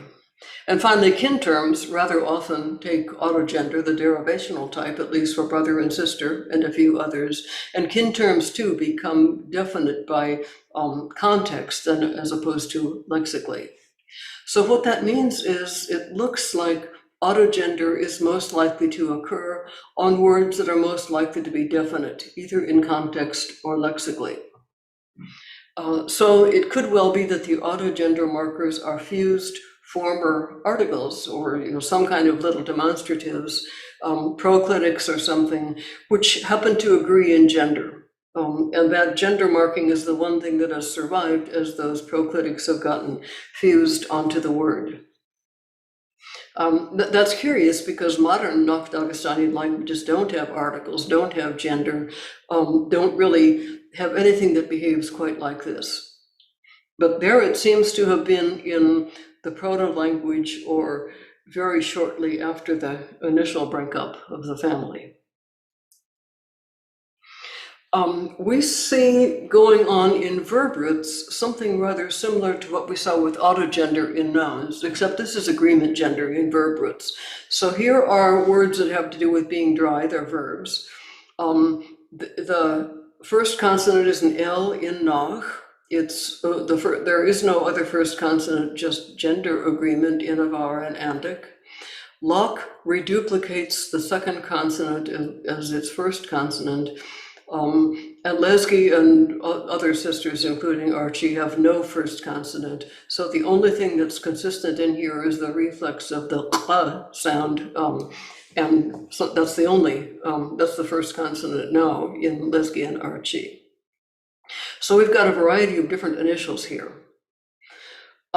And finally, kin terms rather often take autogender, the derivational type, at least for brother and sister and a few others. And kin terms too become definite by context as opposed to lexically. So what that means is it looks like autogender is most likely to occur on words that are most likely to be definite, either in context or lexically. So it could well be that the autogender markers are fused former articles, or some kind of little demonstratives, proclitics or something, which happen to agree in gender. And that gender marking is the one thing that has survived as those proclitics have gotten fused onto the word. That's curious because modern Dagestani languages don't have articles, don't have gender, don't really have anything that behaves quite like this. But there it seems to have been in the proto-language or very shortly after the initial breakup of the family. We see going on in verb roots something rather similar to what we saw with autogender in nouns, except this is agreement gender in verb roots. So here are words that have to do with being dry, they're verbs. The first consonant is an L in nach. There is no other first consonant, just gender agreement in avar and andic. Loch reduplicates the second consonant as its first consonant. And Leslie and other sisters, including Archie, have no first consonant. So the only thing that's consistent in here is the reflex of the q sound. And so that's the first consonant now in Leslie and Archie. So we've got a variety of different initials here.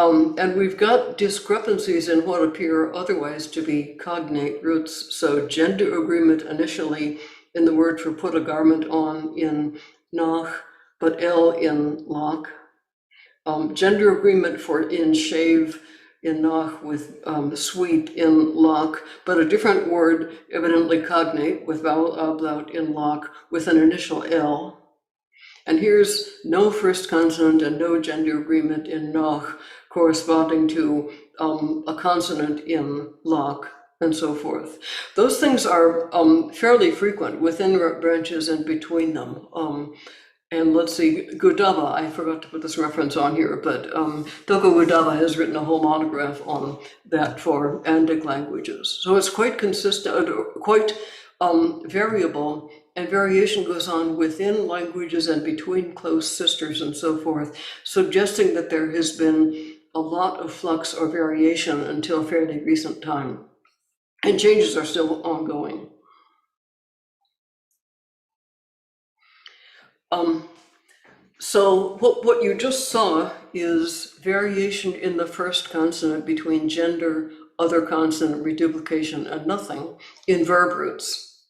And we've got discrepancies in what appear otherwise to be cognate roots. So gender agreement initially in the word for put a garment on in nach, but L in lock. Gender agreement for in shave in nach with sweep in lock, but a different word, evidently cognate, with vowel ablaut in lock with an initial L. And here's no first consonant and no gender agreement in nach, corresponding to a consonant in lock, and so forth. Those things are fairly frequent within branches and between them. And let's see, Gudava, I forgot to put this reference on here, but Doko Gudava has written a whole monograph on that for Andic languages. So it's quite consistent, quite variable, and variation goes on within languages and between close sisters and so forth, suggesting that there has been a lot of flux or variation until fairly recent time. And changes are still ongoing. So what you just saw is variation in the first consonant between gender, other consonant, reduplication, and nothing in verb roots.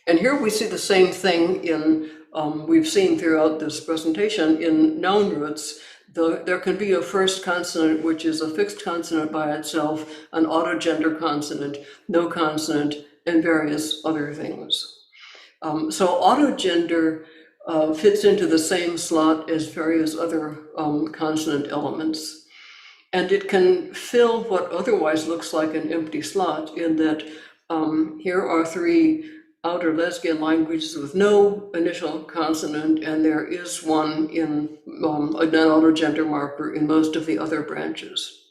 And here we see the same thing in, we've seen throughout this presentation, in noun roots. There can be a first consonant, which is a fixed consonant by itself, an autogender consonant, no consonant, and various other things. So autogender fits into the same slot as various other consonant elements. And it can fill what otherwise looks like an empty slot in that here are 3 outer Lesbian languages with no initial consonant, and there is one in an autogender marker in most of the other branches.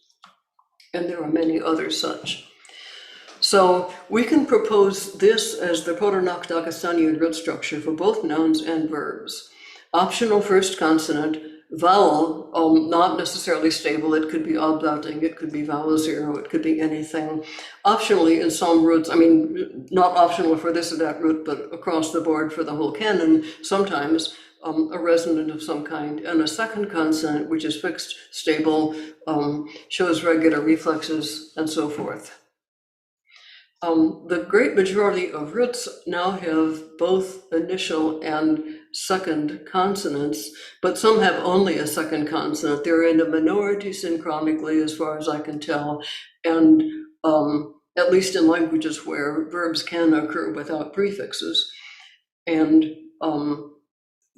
And there are many others such. So we can propose this as the Proto-Dagestanian root structure for both nouns and verbs. Optional first consonant, vowel, not necessarily stable. It could be oblauting, it could be vowel 0, it could be anything. Optionally in some roots, I mean, not optional for this or that root, but across the board for the whole canon, sometimes a resonant of some kind, and a second consonant, which is fixed, stable, shows regular reflexes, and so forth. The great majority of roots now have both initial and second consonants, but some have only a second consonant. They're in a minority synchronically, as far as I can tell, and at least in languages where verbs can occur without prefixes. And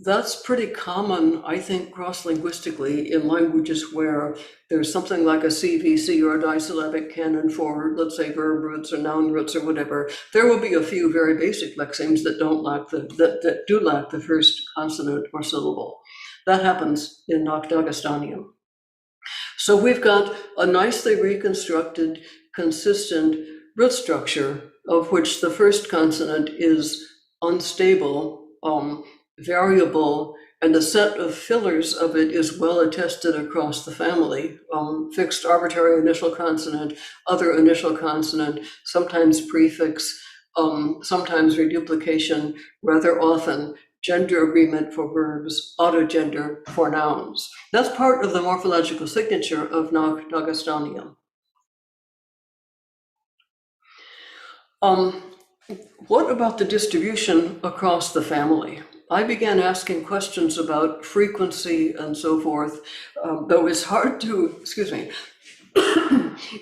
that's pretty common, I think, cross-linguistically in languages where there's something like a CVC or a disyllabic canon for, let's say, verb roots or noun roots or whatever. There will be a few very basic lexemes that do lack the first consonant or syllable. That happens in Dagestanian. So we've got a nicely reconstructed, consistent root structure of which the first consonant is unstable, variable, and the set of fillers of it is well attested across the family. Fixed arbitrary initial consonant, other initial consonant, sometimes prefix, sometimes reduplication, rather often gender agreement for verbs, autogender for nouns. That's part of the morphological signature of Dagestanian. What about the distribution across the family? I began asking questions about frequency and so forth, though it's hard to,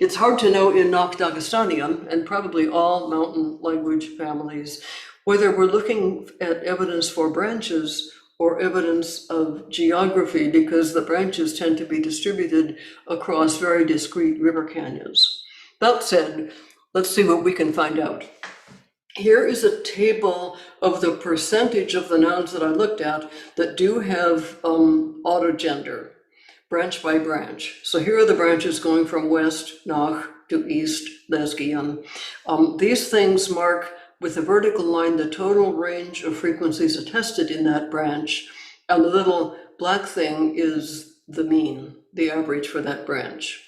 it's hard to know in Dagestanian and probably all mountain language families whether we're looking at evidence for branches or evidence of geography, because the branches tend to be distributed across very discrete river canyons. That said, let's see what we can find out. Here is a table of the percentage of the nouns that I looked at that do have autogender, branch by branch. So here are the branches going from west, nach, to east, Lesbian. These things mark with a vertical line the total range of frequencies attested in that branch, and the little black thing is the mean, the average for that branch.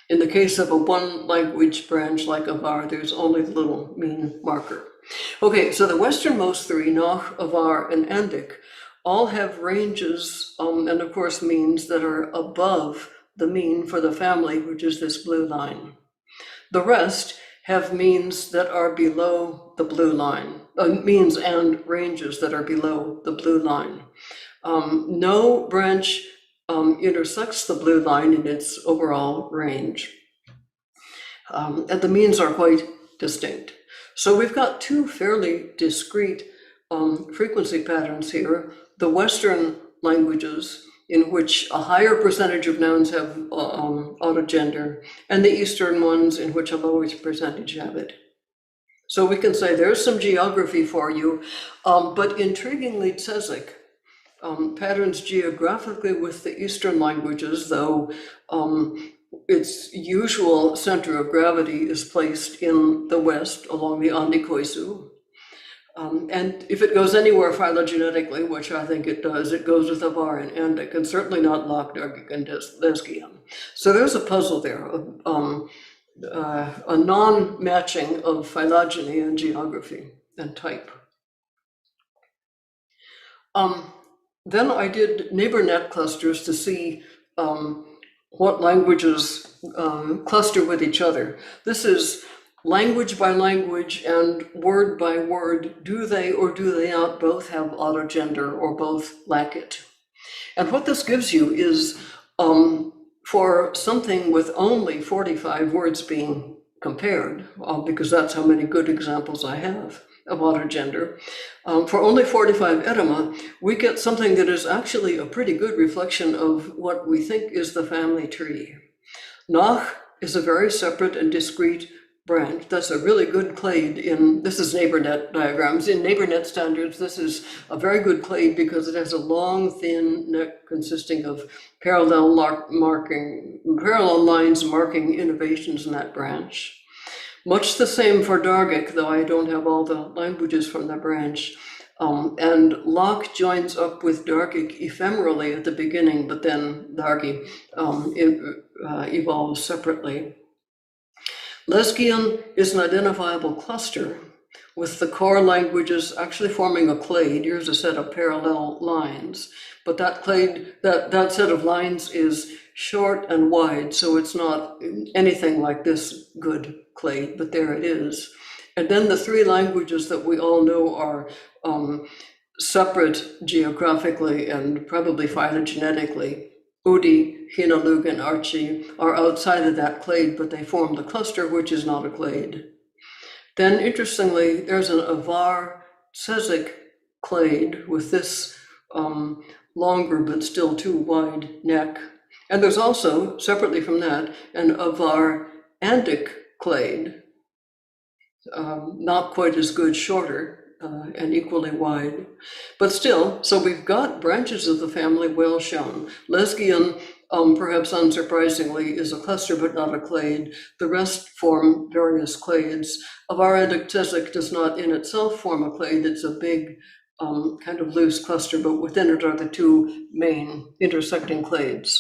In the case of a one language branch like Avar, there's only the little mean marker. Okay, so the westernmost 3, Nach, Avar, and Andic, all have ranges, and of course means that are above the mean for the family, which is this blue line. The rest have means that are below the blue line, means and ranges that are below the blue line. No branch intersects the blue line in its overall range. And the means are quite distinct. So we've got two fairly discrete frequency patterns here. The Western languages, in which a higher percentage of nouns have autogender, and the Eastern ones in which a lower percentage have it. So we can say there's some geography for you, but intriguingly Cesic patterns geographically with the Eastern languages, though its usual center of gravity is placed in the West along the Andikoisu. And if it goes anywhere phylogenetically, which I think it does, it goes with Avar and Andic, and certainly not Lok, Dargic, and Lesgian. So there's a puzzle there, a non-matching of phylogeny and geography and type. Then I did neighbor net clusters to see what languages cluster with each other. This is language by language and word by word. Do they or do they not both have autogender or both lack it? And what this gives you is for something with only 45 words being compared, because that's how many good examples I have of autogender, for only 45 edema, we get something that is actually a pretty good reflection of what we think is the family tree. Nach is a very separate and discrete branch. That's a really good clade this is neighbornet diagrams. In neighbornet standards, this is a very good clade because it has a long, thin neck consisting of parallel lines marking innovations in that branch. Much the same for Dargic, though I don't have all the languages from the branch. And Lok joins up with Dargic ephemerally at the beginning, but then Dargi evolves separately. Lesgian is an identifiable cluster with the core languages actually forming a clade. Here's a set of parallel lines, but that clade, that set of lines is short and wide, so it's not anything like this good clade, but there it is. And then the three languages that we all know are separate geographically and probably phylogenetically. Udi, Hinalug, and Archie are outside of that clade, but they form the cluster, which is not a clade. Then, interestingly, there's an Avar Cesic clade with this longer but still too wide neck. And there's also, separately from that, an Avar Andic clade, not quite as good, shorter, and equally wide. But still, so we've got branches of the family well shown. Lesgian, perhaps unsurprisingly, is a cluster but not a clade. The rest form various clades. Avar Andic Cesic does not in itself form a clade. It's a big kind of loose cluster, but within it are the two main intersecting clades.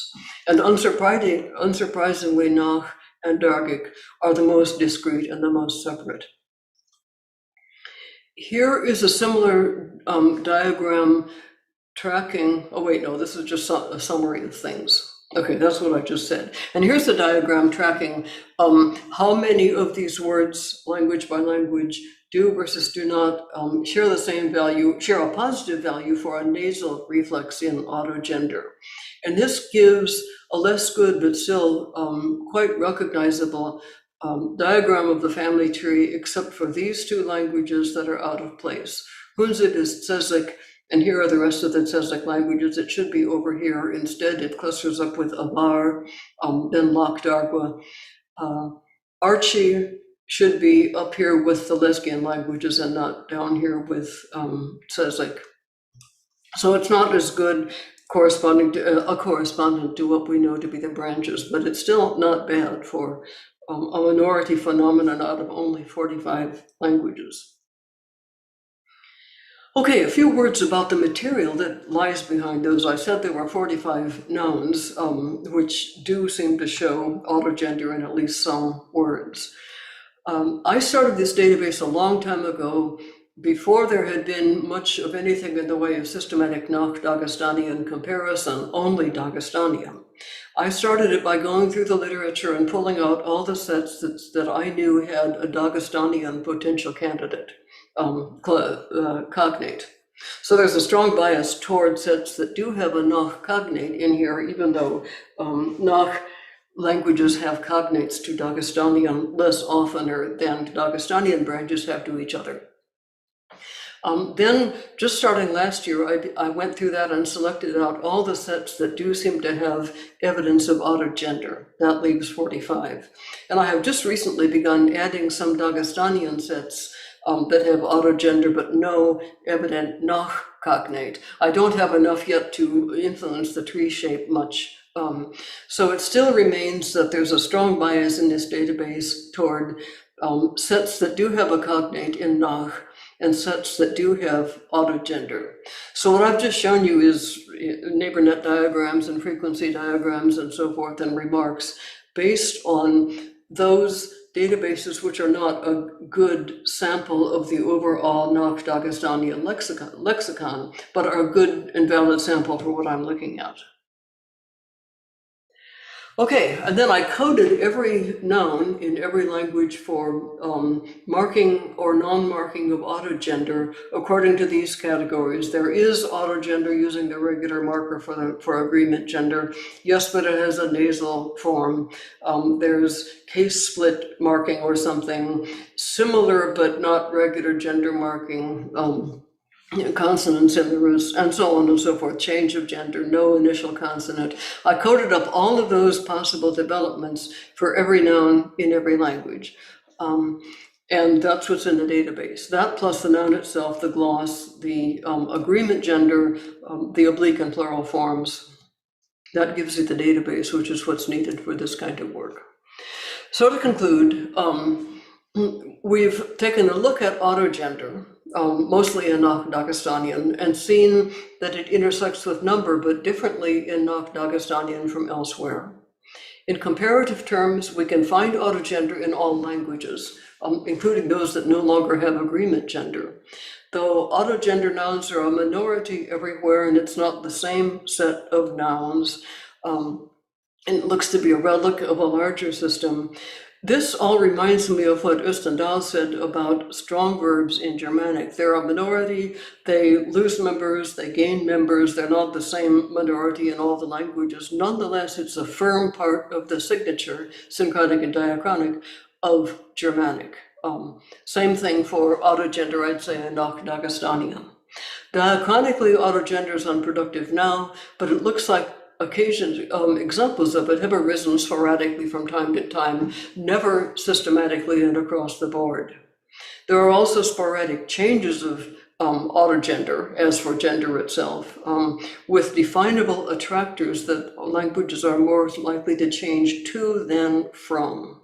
And unsurprisingly, Nach and Dargic are the most discrete and the most separate. Here is a similar diagram tracking, oh wait, no, this is just a summary of things. Okay, that's what I just said. And here's the diagram tracking how many of these words, language by language, do versus do not share the same value, share a positive value for a nasal reflex in autogender. And this gives a less good but still quite recognizable diagram of the family tree, except for these two languages that are out of place. Hunzit is Cesic, and here are the rest of the Cesic languages. It should be over here. Instead, it clusters up with Avar, then Lok Dargwa. Archie should be up here with the Lesgian languages and not down here with Cesic. So it's not as good corresponding to a correspondent to what we know to be the branches, but it's still not bad for a minority phenomenon out of only 45 languages. Okay, a few words about the material that lies behind those. I said there were 45 nouns, which do seem to show autogender in at least some words. I started this database a long time ago before there had been much of anything in the way of systematic Dagestanian comparison, only Dagestanian. I started it by going through the literature and pulling out all the sets that I knew had a Dagestanian potential candidate, Cognate. So there's a strong bias toward sets that do have a Nach cognate in here, even though Nach languages have cognates to Dagestanian less oftener than Dagestanian branches have to each other. Then, just starting last year, I went through that and selected out all the sets that do seem to have evidence of autogender. That leaves 45. And I have just recently begun adding some Dagestanian sets that have autogender but no evident Nach cognate. I don't have enough yet to influence the tree shape much. So it still remains that there's a strong bias in this database toward sets that do have a cognate in Nach and sets that do have autogender. So what I've just shown you is neighbor net diagrams and frequency diagrams and so forth and remarks based on those databases which are not a good sample of the overall Nach Dagestanian lexicon, but are a good and valid sample for what I'm looking at. Okay, and then I coded every noun in every language for marking or non-marking of autogender according to these categories. There is autogender using the regular marker for agreement gender. Yes, but it has a nasal form. There's case split marking or something similar but not regular gender marking. Consonants in the roots, and so on and so forth, change of gender, no initial consonant. I coded up all of those possible developments for every noun in every language. And that's what's in the database. That plus the noun itself, the gloss, the agreement gender, the oblique and plural forms. That gives you the database, which is what's needed for this kind of work. So to conclude, we've taken a look at autogender, mostly in Nach Dagestanian, and seen that it intersects with number, but differently in Nach Dagestanian from elsewhere. In comparative terms, we can find autogender in all languages, including those that no longer have agreement gender. Though autogender nouns are a minority everywhere, and it's not the same set of nouns, and it looks to be a relic of a larger system. This all reminds me of what Oostendal said about strong verbs in Germanic. They're a minority, they lose members, they gain members, they're not the same minority in all the languages. Nonetheless, it's a firm part of the signature, synchronic and diachronic, of Germanic. Same thing for autogender, I'd say, in Nach Dagestanian. Diachronically, autogender is unproductive now, but it looks like examples of it have arisen sporadically from time to time, never systematically and across the board. There are also sporadic changes of autogender, as for gender itself, with definable attractors that languages are more likely to change to than from.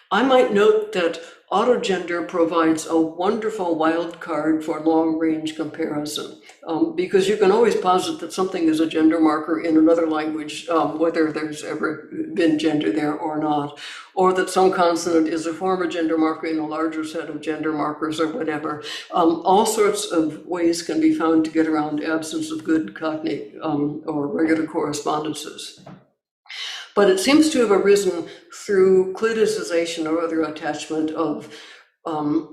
I might note that autogender provides a wonderful wild card for long-range comparison, because you can always posit that something is a gender marker in another language, whether there's ever been gender there or not, or that some consonant is a former gender marker in a larger set of gender markers or whatever. All sorts of ways can be found to get around absence of good cognate or regular correspondences. But it seems to have arisen through cliticization or other attachment of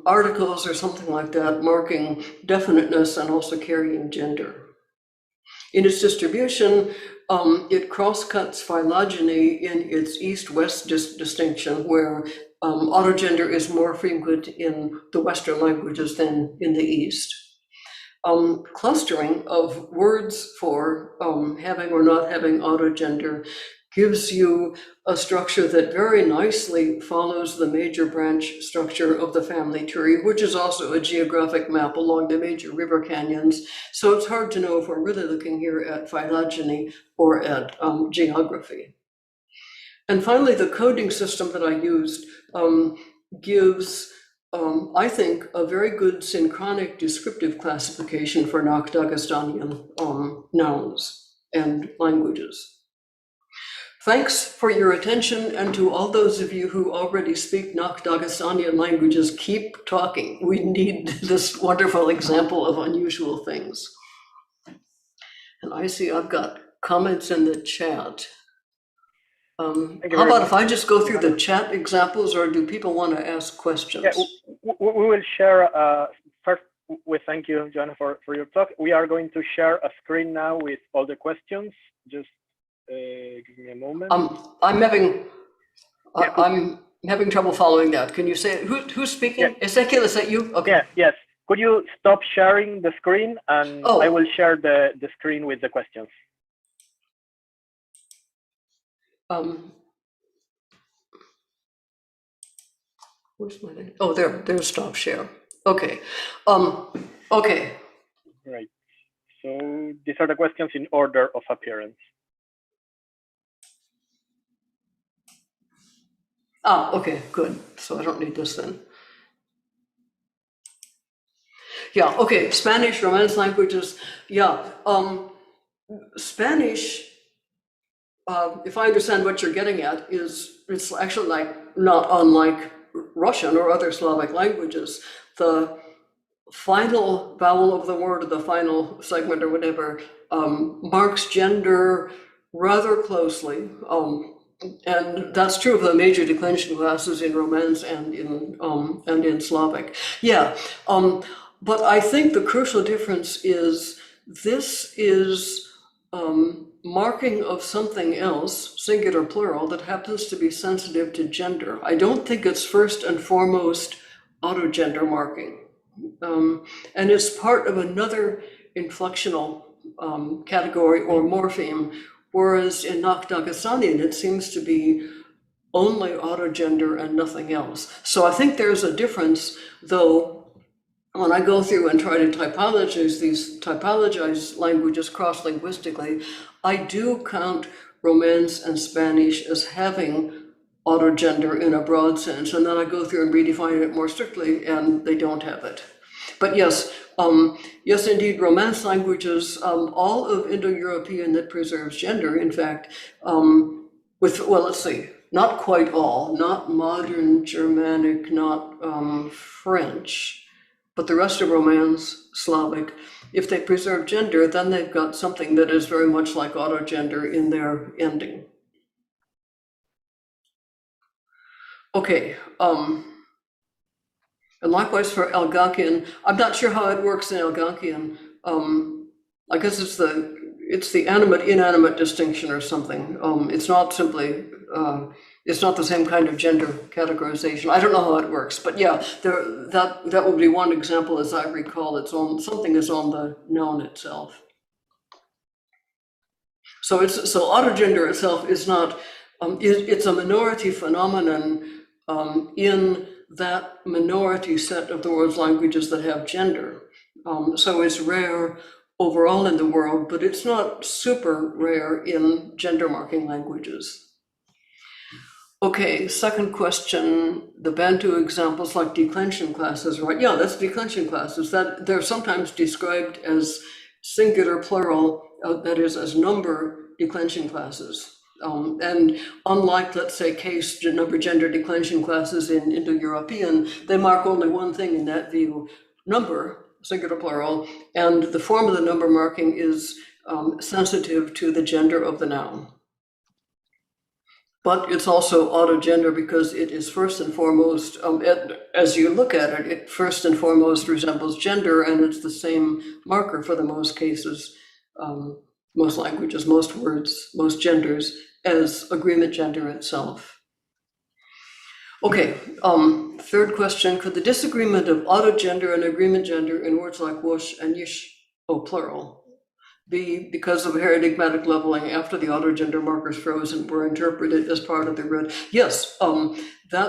articles or something like that, marking definiteness and also carrying gender. In its distribution, it cross-cuts phylogeny in its east-west distinction, where autogender is more frequent in the Western languages than in the East. Clustering of words for having or not having autogender gives you a structure that very nicely follows the major branch structure of the family tree, which is also a geographic map along the major river canyons. So it's hard to know if we're really looking here at phylogeny or at geography. And finally, the coding system that I used gives, I think, a very good synchronic descriptive classification for Nach Dagestanian nouns and languages. Thanks for your attention, and to all those of you who already speak Dagestanian languages, keep talking. We need this wonderful example of unusual things. And I see I've got comments in the chat. How about if I just go through the chat examples, or do people want to ask questions? Yeah, we will share, first, we thank you, Joanna, for your talk. We are going to share a screen now with all the questions. Just give me a moment. I'm having trouble following that. Can you say, who's speaking? Yeah. Ezekiel, is that you? Okay. Yes. Could you stop sharing the screen, and I will share the screen with the questions. Where's my name? Oh, there's stop share. Okay. Okay. Right. So these are the questions in order of appearance. Okay, good. So I don't need this then. Yeah, okay, Spanish, Romance languages. Yeah, Spanish, if I understand what you're getting at, it's actually not unlike Russian or other Slavic languages. The final vowel of the word, or the final segment or whatever, marks gender rather closely. And that's true of the major declension classes in Romance and in Slavic. Yeah, but I think the crucial difference is this is marking of something else, singular plural, that happens to be sensitive to gender. I don't think it's first and foremost autogender marking. And it's part of another inflectional category or morpheme, whereas in Dagestanian it seems to be only autogender and nothing else. So I think there's a difference, though, when I go through and try to typologize languages cross-linguistically, I do count Romance and Spanish as having autogender in a broad sense, and then I go through and redefine it more strictly, and they don't have it. But yes, yes, indeed, Romance languages, all of Indo-European that preserves gender, in fact, let's see, not quite all, not modern Germanic, not French, but the rest of Romance, Slavic, if they preserve gender, then they've got something that is very much like autogender in their ending. Okay, and likewise for Algonquian, I'm not sure how it works in Algonquian. I guess it's the animate-inanimate distinction or something. It's not simply, it's not the same kind of gender categorization. I don't know how it works, but yeah, that would be one example, as I recall. Something is on the noun itself. So autogender itself is not. It's a minority phenomenon in that minority set of the world's languages that have gender. So it's rare overall in the world, but it's not super rare in gender marking languages. Okay, second question, the Bantu examples like declension classes, right? Yeah, that's declension classes. That they're sometimes described as singular plural, that is, as number declension classes. And unlike, let's say, case number gender declension classes in Indo-European, they mark only one thing in that view, number, singular plural, and the form of the number marking is sensitive to the gender of the noun. But it's also autogender because it is first and foremost, as you look at it, it first and foremost resembles gender, and it's the same marker for the most cases, most languages, most words, most genders, as agreement gender itself. Okay, third question, could the disagreement of autogender and agreement gender in words like whoosh and yish, plural, be because of paradigmatic leveling after the autogender markers froze and were interpreted as part of the grid? Yes, the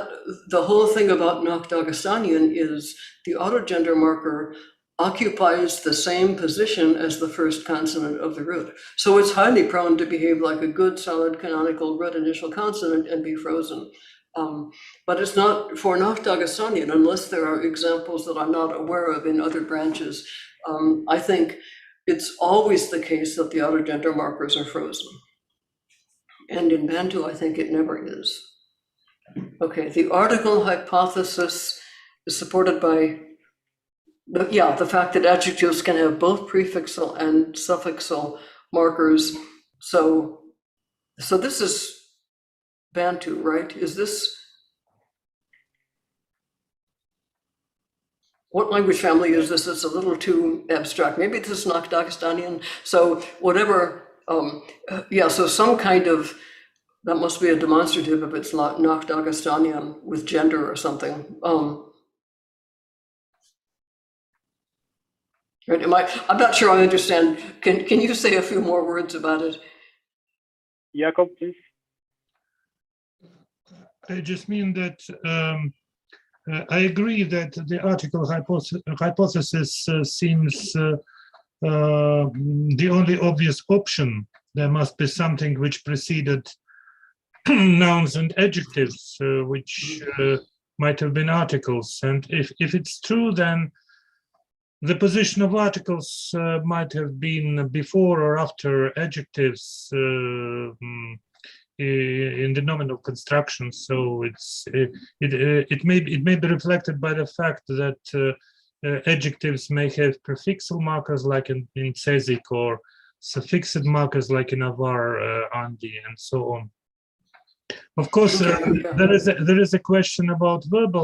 whole thing about Dagestanian is the autogender marker occupies the same position as the first consonant of the root. So it's highly prone to behave like a good, solid, canonical root initial consonant and be frozen. But it's not for Dagestanian, unless there are examples that I'm not aware of in other branches. I think it's always the case that the autogender markers are frozen. And in Bantu, I think it never is. Okay, the article hypothesis is supported by the fact that adjectives can have both prefixal and suffixal markers. So this is Bantu, right? Is this, what language family is this? It's a little too abstract. Maybe this is Dagestanian. So whatever, so some kind of, that must be a demonstrative if it's not Dagestanian with gender or something. Right, I'm not sure I understand. Can you say a few more words about it? Jakob, please. I just mean that I agree that the article hypothesis seems the only obvious option. There must be something which preceded nouns and adjectives, which might have been articles. And if it's true, then the position of articles might have been before or after adjectives in the nominal construction. So it may be reflected by the fact that adjectives may have prefixal markers like in Cesic, or suffixed markers like in Avar, Andi, and so on. Of course, there is a question about verb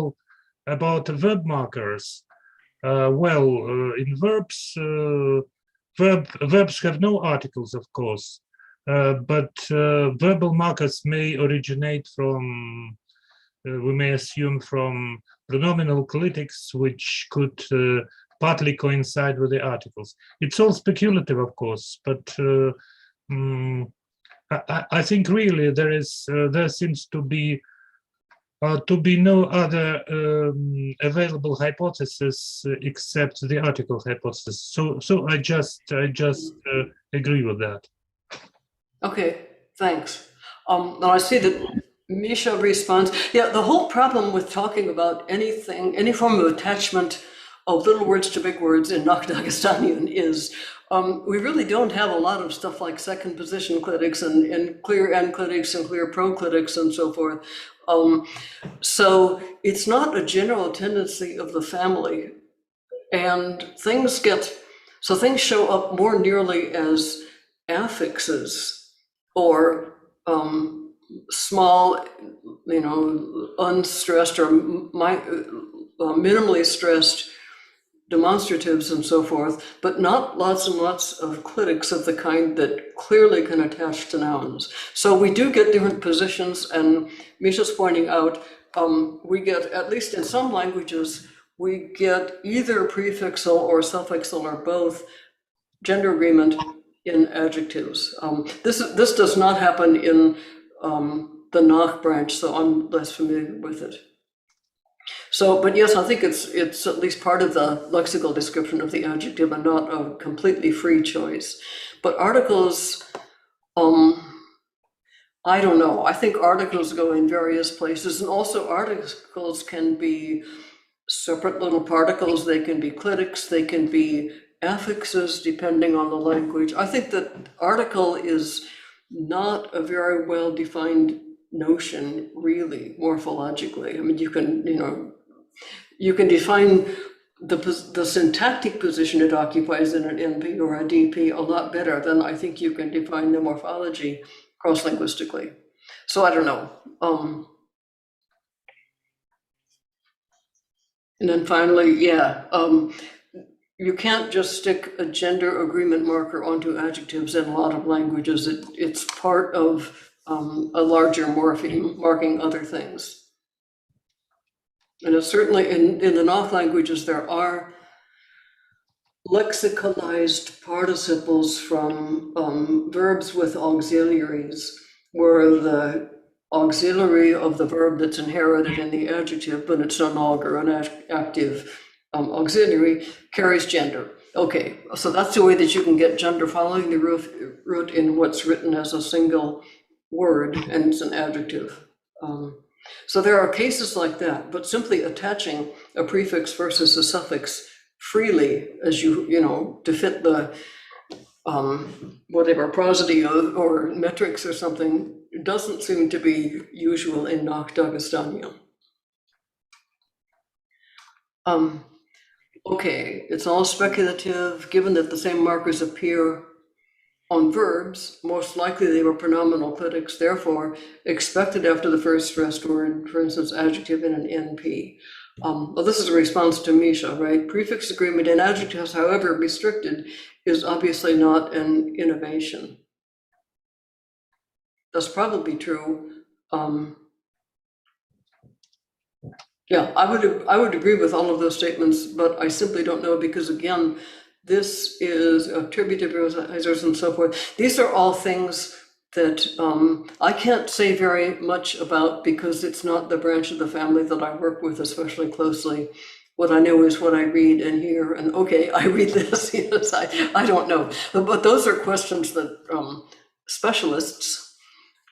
markers. In verbs, verbs have no articles, of course, but verbal markers may originate from, we may assume, from pronominal clitics, which could partly coincide with the articles. It's all speculative, of course, but I think really there seems to be no other available hypothesis except the article hypothesis. So I just agree with that. Okay, thanks. Now I see that Misha responds. Yeah, the whole problem with talking about anything, any form of attachment of little words to big words in Dagestanian is we really don't have a lot of stuff like second position clitics and clear end clitics and clear proclitics and so forth. So it's not a general tendency of the family, and things show up more nearly as affixes or small, unstressed or minimally stressed demonstratives and so forth, but not lots and lots of clitics of the kind that clearly can attach to nouns. So we do get different positions, and Misha's pointing out we get, at least in some languages, we get either prefixal or suffixal or both gender agreement in adjectives. This does not happen in the Nach branch, so I'm less familiar with it. So, but yes, I think it's at least part of the lexical description of the adjective and not a completely free choice. But articles, I don't know. I think articles go in various places, and also articles can be separate little particles. They can be clitics, they can be affixes, depending on the language. I think that article is not a very well-defined notion, really, morphologically. I mean, you can define the syntactic position it occupies in an NP or a DP a lot better than I think you can define the morphology cross-linguistically. So I don't know. And then finally, you can't just stick a gender agreement marker onto adjectives in a lot of languages. It's part of a larger morpheme marking other things. And it's certainly in the North languages, there are lexicalized participles from verbs with auxiliaries, where the auxiliary of the verb that's inherited in the adjective, but it's no longer an active auxiliary, carries gender. Okay, so that's the way that you can get gender following the root in what's written as a single word, and it's an adjective. So there are cases like that, but simply attaching a prefix versus a suffix freely, as to fit the whatever prosody or metrics or something, doesn't seem to be usual in Dagestanian. Okay, it's all speculative. Given that the same markers appear on verbs, most likely they were pronominal clitics, therefore expected after the first stressed word, for instance, adjective in an NP. Well, this is a response to Misha, right? Prefix agreement in adjectives, however restricted, is obviously not an innovation. That's probably true. Yeah, I would agree with all of those statements, but I simply don't know because, again, this is attributives and so forth. These are all things that I can't say very much about because it's not the branch of the family that I work with especially closely. What I know is what I read and hear, and okay, I read this, yes, I don't know. But those are questions that specialists,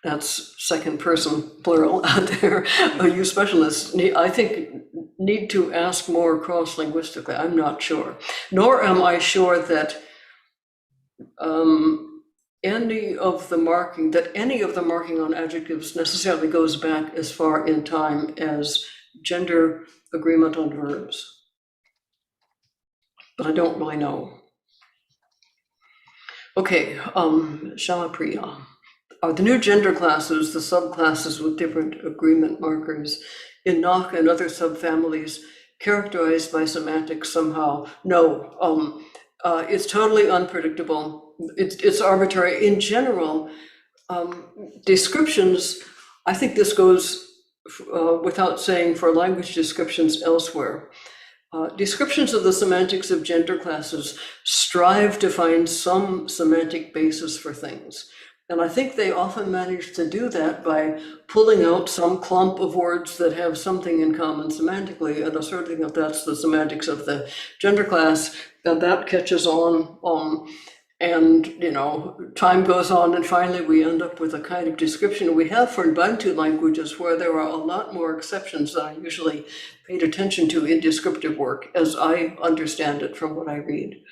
that's second person plural out there, you specialists, I think, need to ask more cross-linguistically. I'm not sure. Nor am I sure that any of the marking on adjectives necessarily goes back as far in time as gender agreement on verbs. But I don't really know. Okay, Shalapriya. Are the new gender classes the subclasses with different agreement markers in Nach and other subfamilies characterized by semantics somehow? No, it's totally unpredictable. It's arbitrary. In general, descriptions, I think this goes without saying for language descriptions elsewhere. Descriptions of the semantics of gender classes strive to find some semantic basis for things. And I think they often manage to do that by pulling out some clump of words that have something in common semantically and asserting that that's the semantics of the gender class, and that catches on, and time goes on, and finally we end up with a kind of description we have for Bantu languages where there are a lot more exceptions than I usually paid attention to in descriptive work, as I understand it from what I read.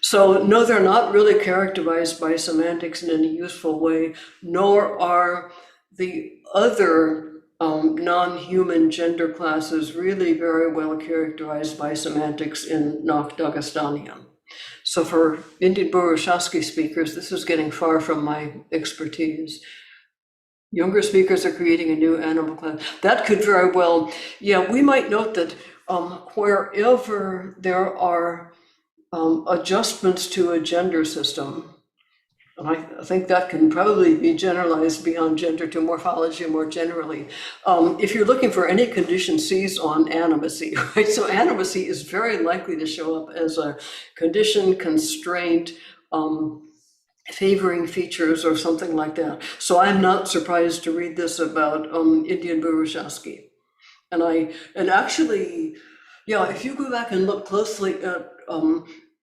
So no, they're not really characterized by semantics in any useful way, nor are the other non-human gender classes really very well characterized by semantics in Nach Dagestanian. So for Indian Burushaski speakers, this is getting far from my expertise. Younger speakers are creating a new animal class. That could very well, yeah, we might note that wherever there are adjustments to a gender system, and I think that can probably be generalized beyond gender to morphology more generally. If you're looking for any condition seized on animacy, right? So animacy is very likely to show up as a condition, constraint, favoring features or something like that. So I'm not surprised to read this about Indian Burushaski. And actually, yeah, if you go back and look closely at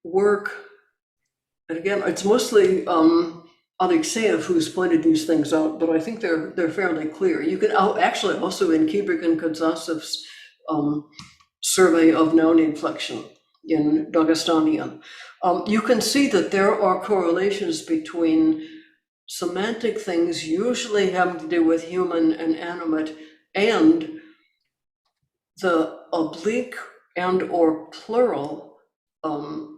work, and again, it's mostly Alexeyev who's pointed these things out, but I think they're fairly clear. You can actually also in Kubrick and Kodzasov's survey of noun inflection in Dagestanian, you can see that there are correlations between semantic things usually having to do with human and animate and the oblique and or plural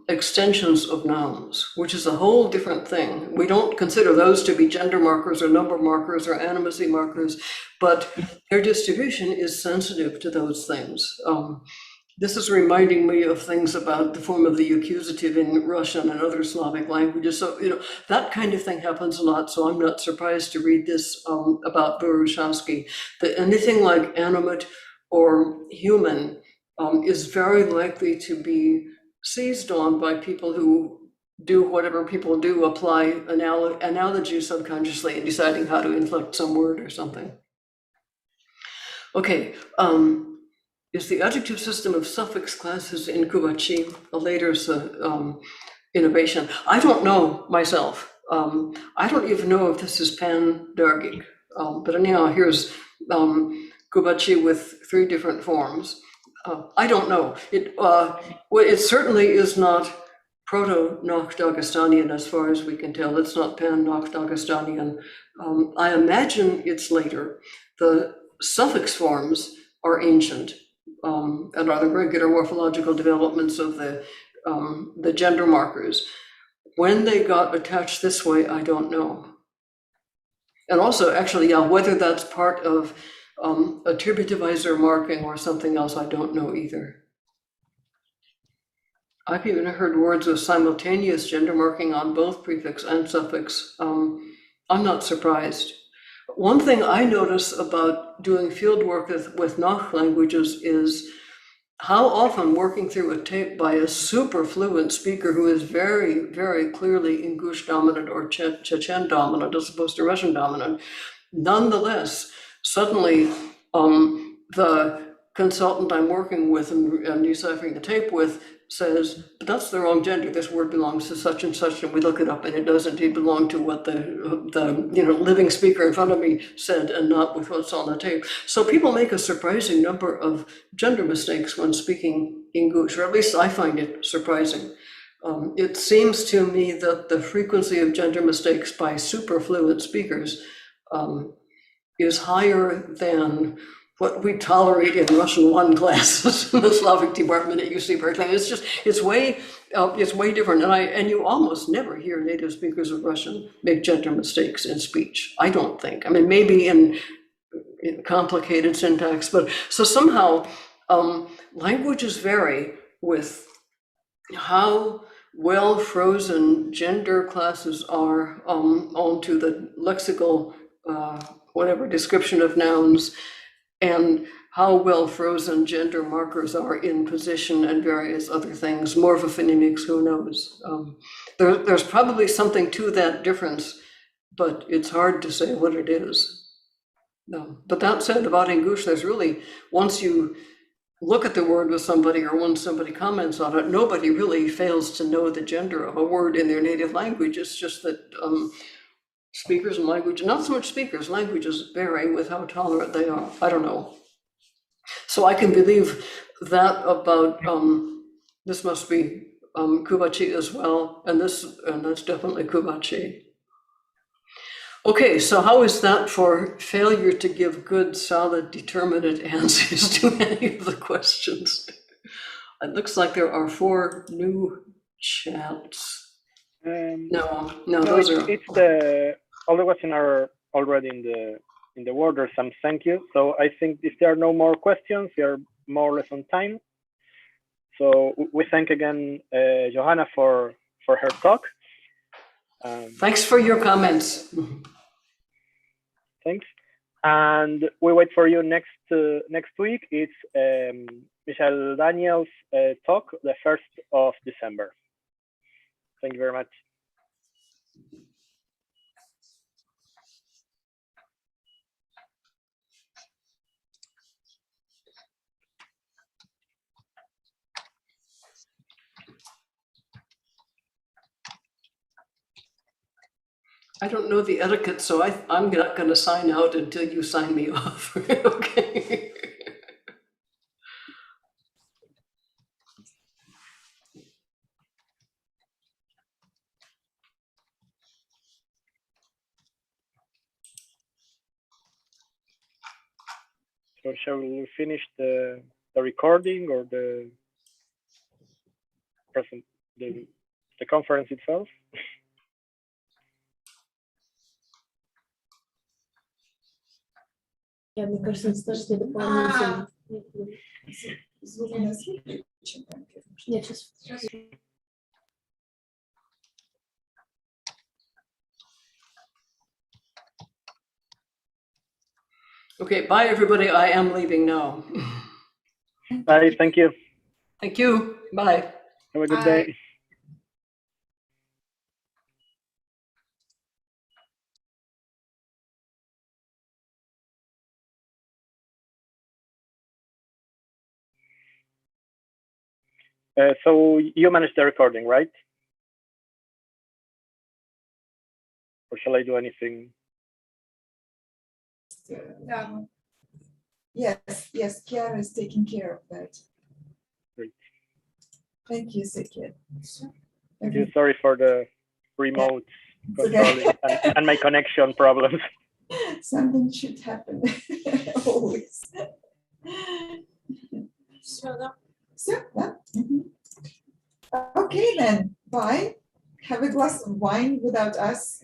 extensions of nouns, which is a whole different thing. We don't consider those to be gender markers or number markers or animacy markers, but their distribution is sensitive to those things. This is reminding me of things about the form of the accusative in Russian and other Slavic languages. So, that kind of thing happens a lot. So I'm not surprised to read this about Burushaski, that anything like animate or human is very likely to be seized on by people who do whatever people do, apply analogy subconsciously in deciding how to inflect some word or something. Okay, is the adjective system of suffix classes in Kubachi a later innovation? I don't know myself. I don't even know if this is pan-Dargic, but anyhow, here's Kubachi with 3 different forms. I don't know. It certainly is not Proto-Noch-Dagestanian as far as we can tell. It's not Pan-Noch-Dagestanian. I imagine it's later. The suffix forms are ancient and are the regular morphological developments of the gender markers. When they got attached this way, I don't know. And also, actually, yeah, whether that's part of attributivizer marking or something else, I don't know either. I've even heard words with simultaneous gender marking on both prefix and suffix. I'm not surprised. One thing I notice about doing field work with Nach languages is how often working through a tape by a super fluent speaker who is very, very clearly Ingush dominant or Chechen dominant as opposed to Russian dominant, nonetheless, suddenly the consultant I'm working with and deciphering the tape with says, but that's the wrong gender. This word belongs to such and such, and we look it up, and it does indeed belong to what the living speaker in front of me said, and not with what's on the tape. So people make a surprising number of gender mistakes when speaking Ingush, or at least I find it surprising. It seems to me that the frequency of gender mistakes by super fluent speakers is higher than what we tolerate in Russian 1 classes in the Slavic department at UC Berkeley. It's way different. And you almost never hear native speakers of Russian make gender mistakes in speech, I don't think. I mean, maybe in complicated syntax, but so somehow languages vary with how well frozen gender classes are onto the lexical whatever description of nouns, and how well frozen gender markers are in position and various other things, morphophonemics, who knows? There's probably something to that difference, but it's hard to say what it is. No. But that said, about Ingush, there's really, once you look at the word with somebody or when somebody comments on it, nobody really fails to know the gender of a word in their native language. It's just that speakers and language, not so much speakers, languages vary with how tolerant they are. I don't know. So I can believe that about, this must be Kubachi as well, and that's definitely Kubachi. Okay, so how is that for failure to give good, solid, determinate answers to any of the questions? It looks like there are 4 new chats. No, those are. All the questions are already in the word. There's some thank you. So I think if there are no more questions, we are more or less on time. So we thank again Johanna for her talk. Thanks for your comments. Thanks. And we wait for you next week. It's Michelle Daniels' talk, the 1st of December. Thank you very much. I don't know the etiquette, so I'm not going to sign out until you sign me off. Okay. So shall we finish the recording or the conference itself? Я, мне кажется, достаточно дополнительно. Звук у нас выключен. Нет, сейчас. Okay, bye everybody. I am leaving now. Bye, thank you. Thank you. Bye. Have a good day. So you manage the recording, right? Or shall I do anything? Yes, Kiara is taking care of that. Great. Thank you, Zeki. Sorry for the remote It's okay. controlling and my connection problems. Something should happen always. So that So, yeah. Okay then, bye. Have a glass of wine without us.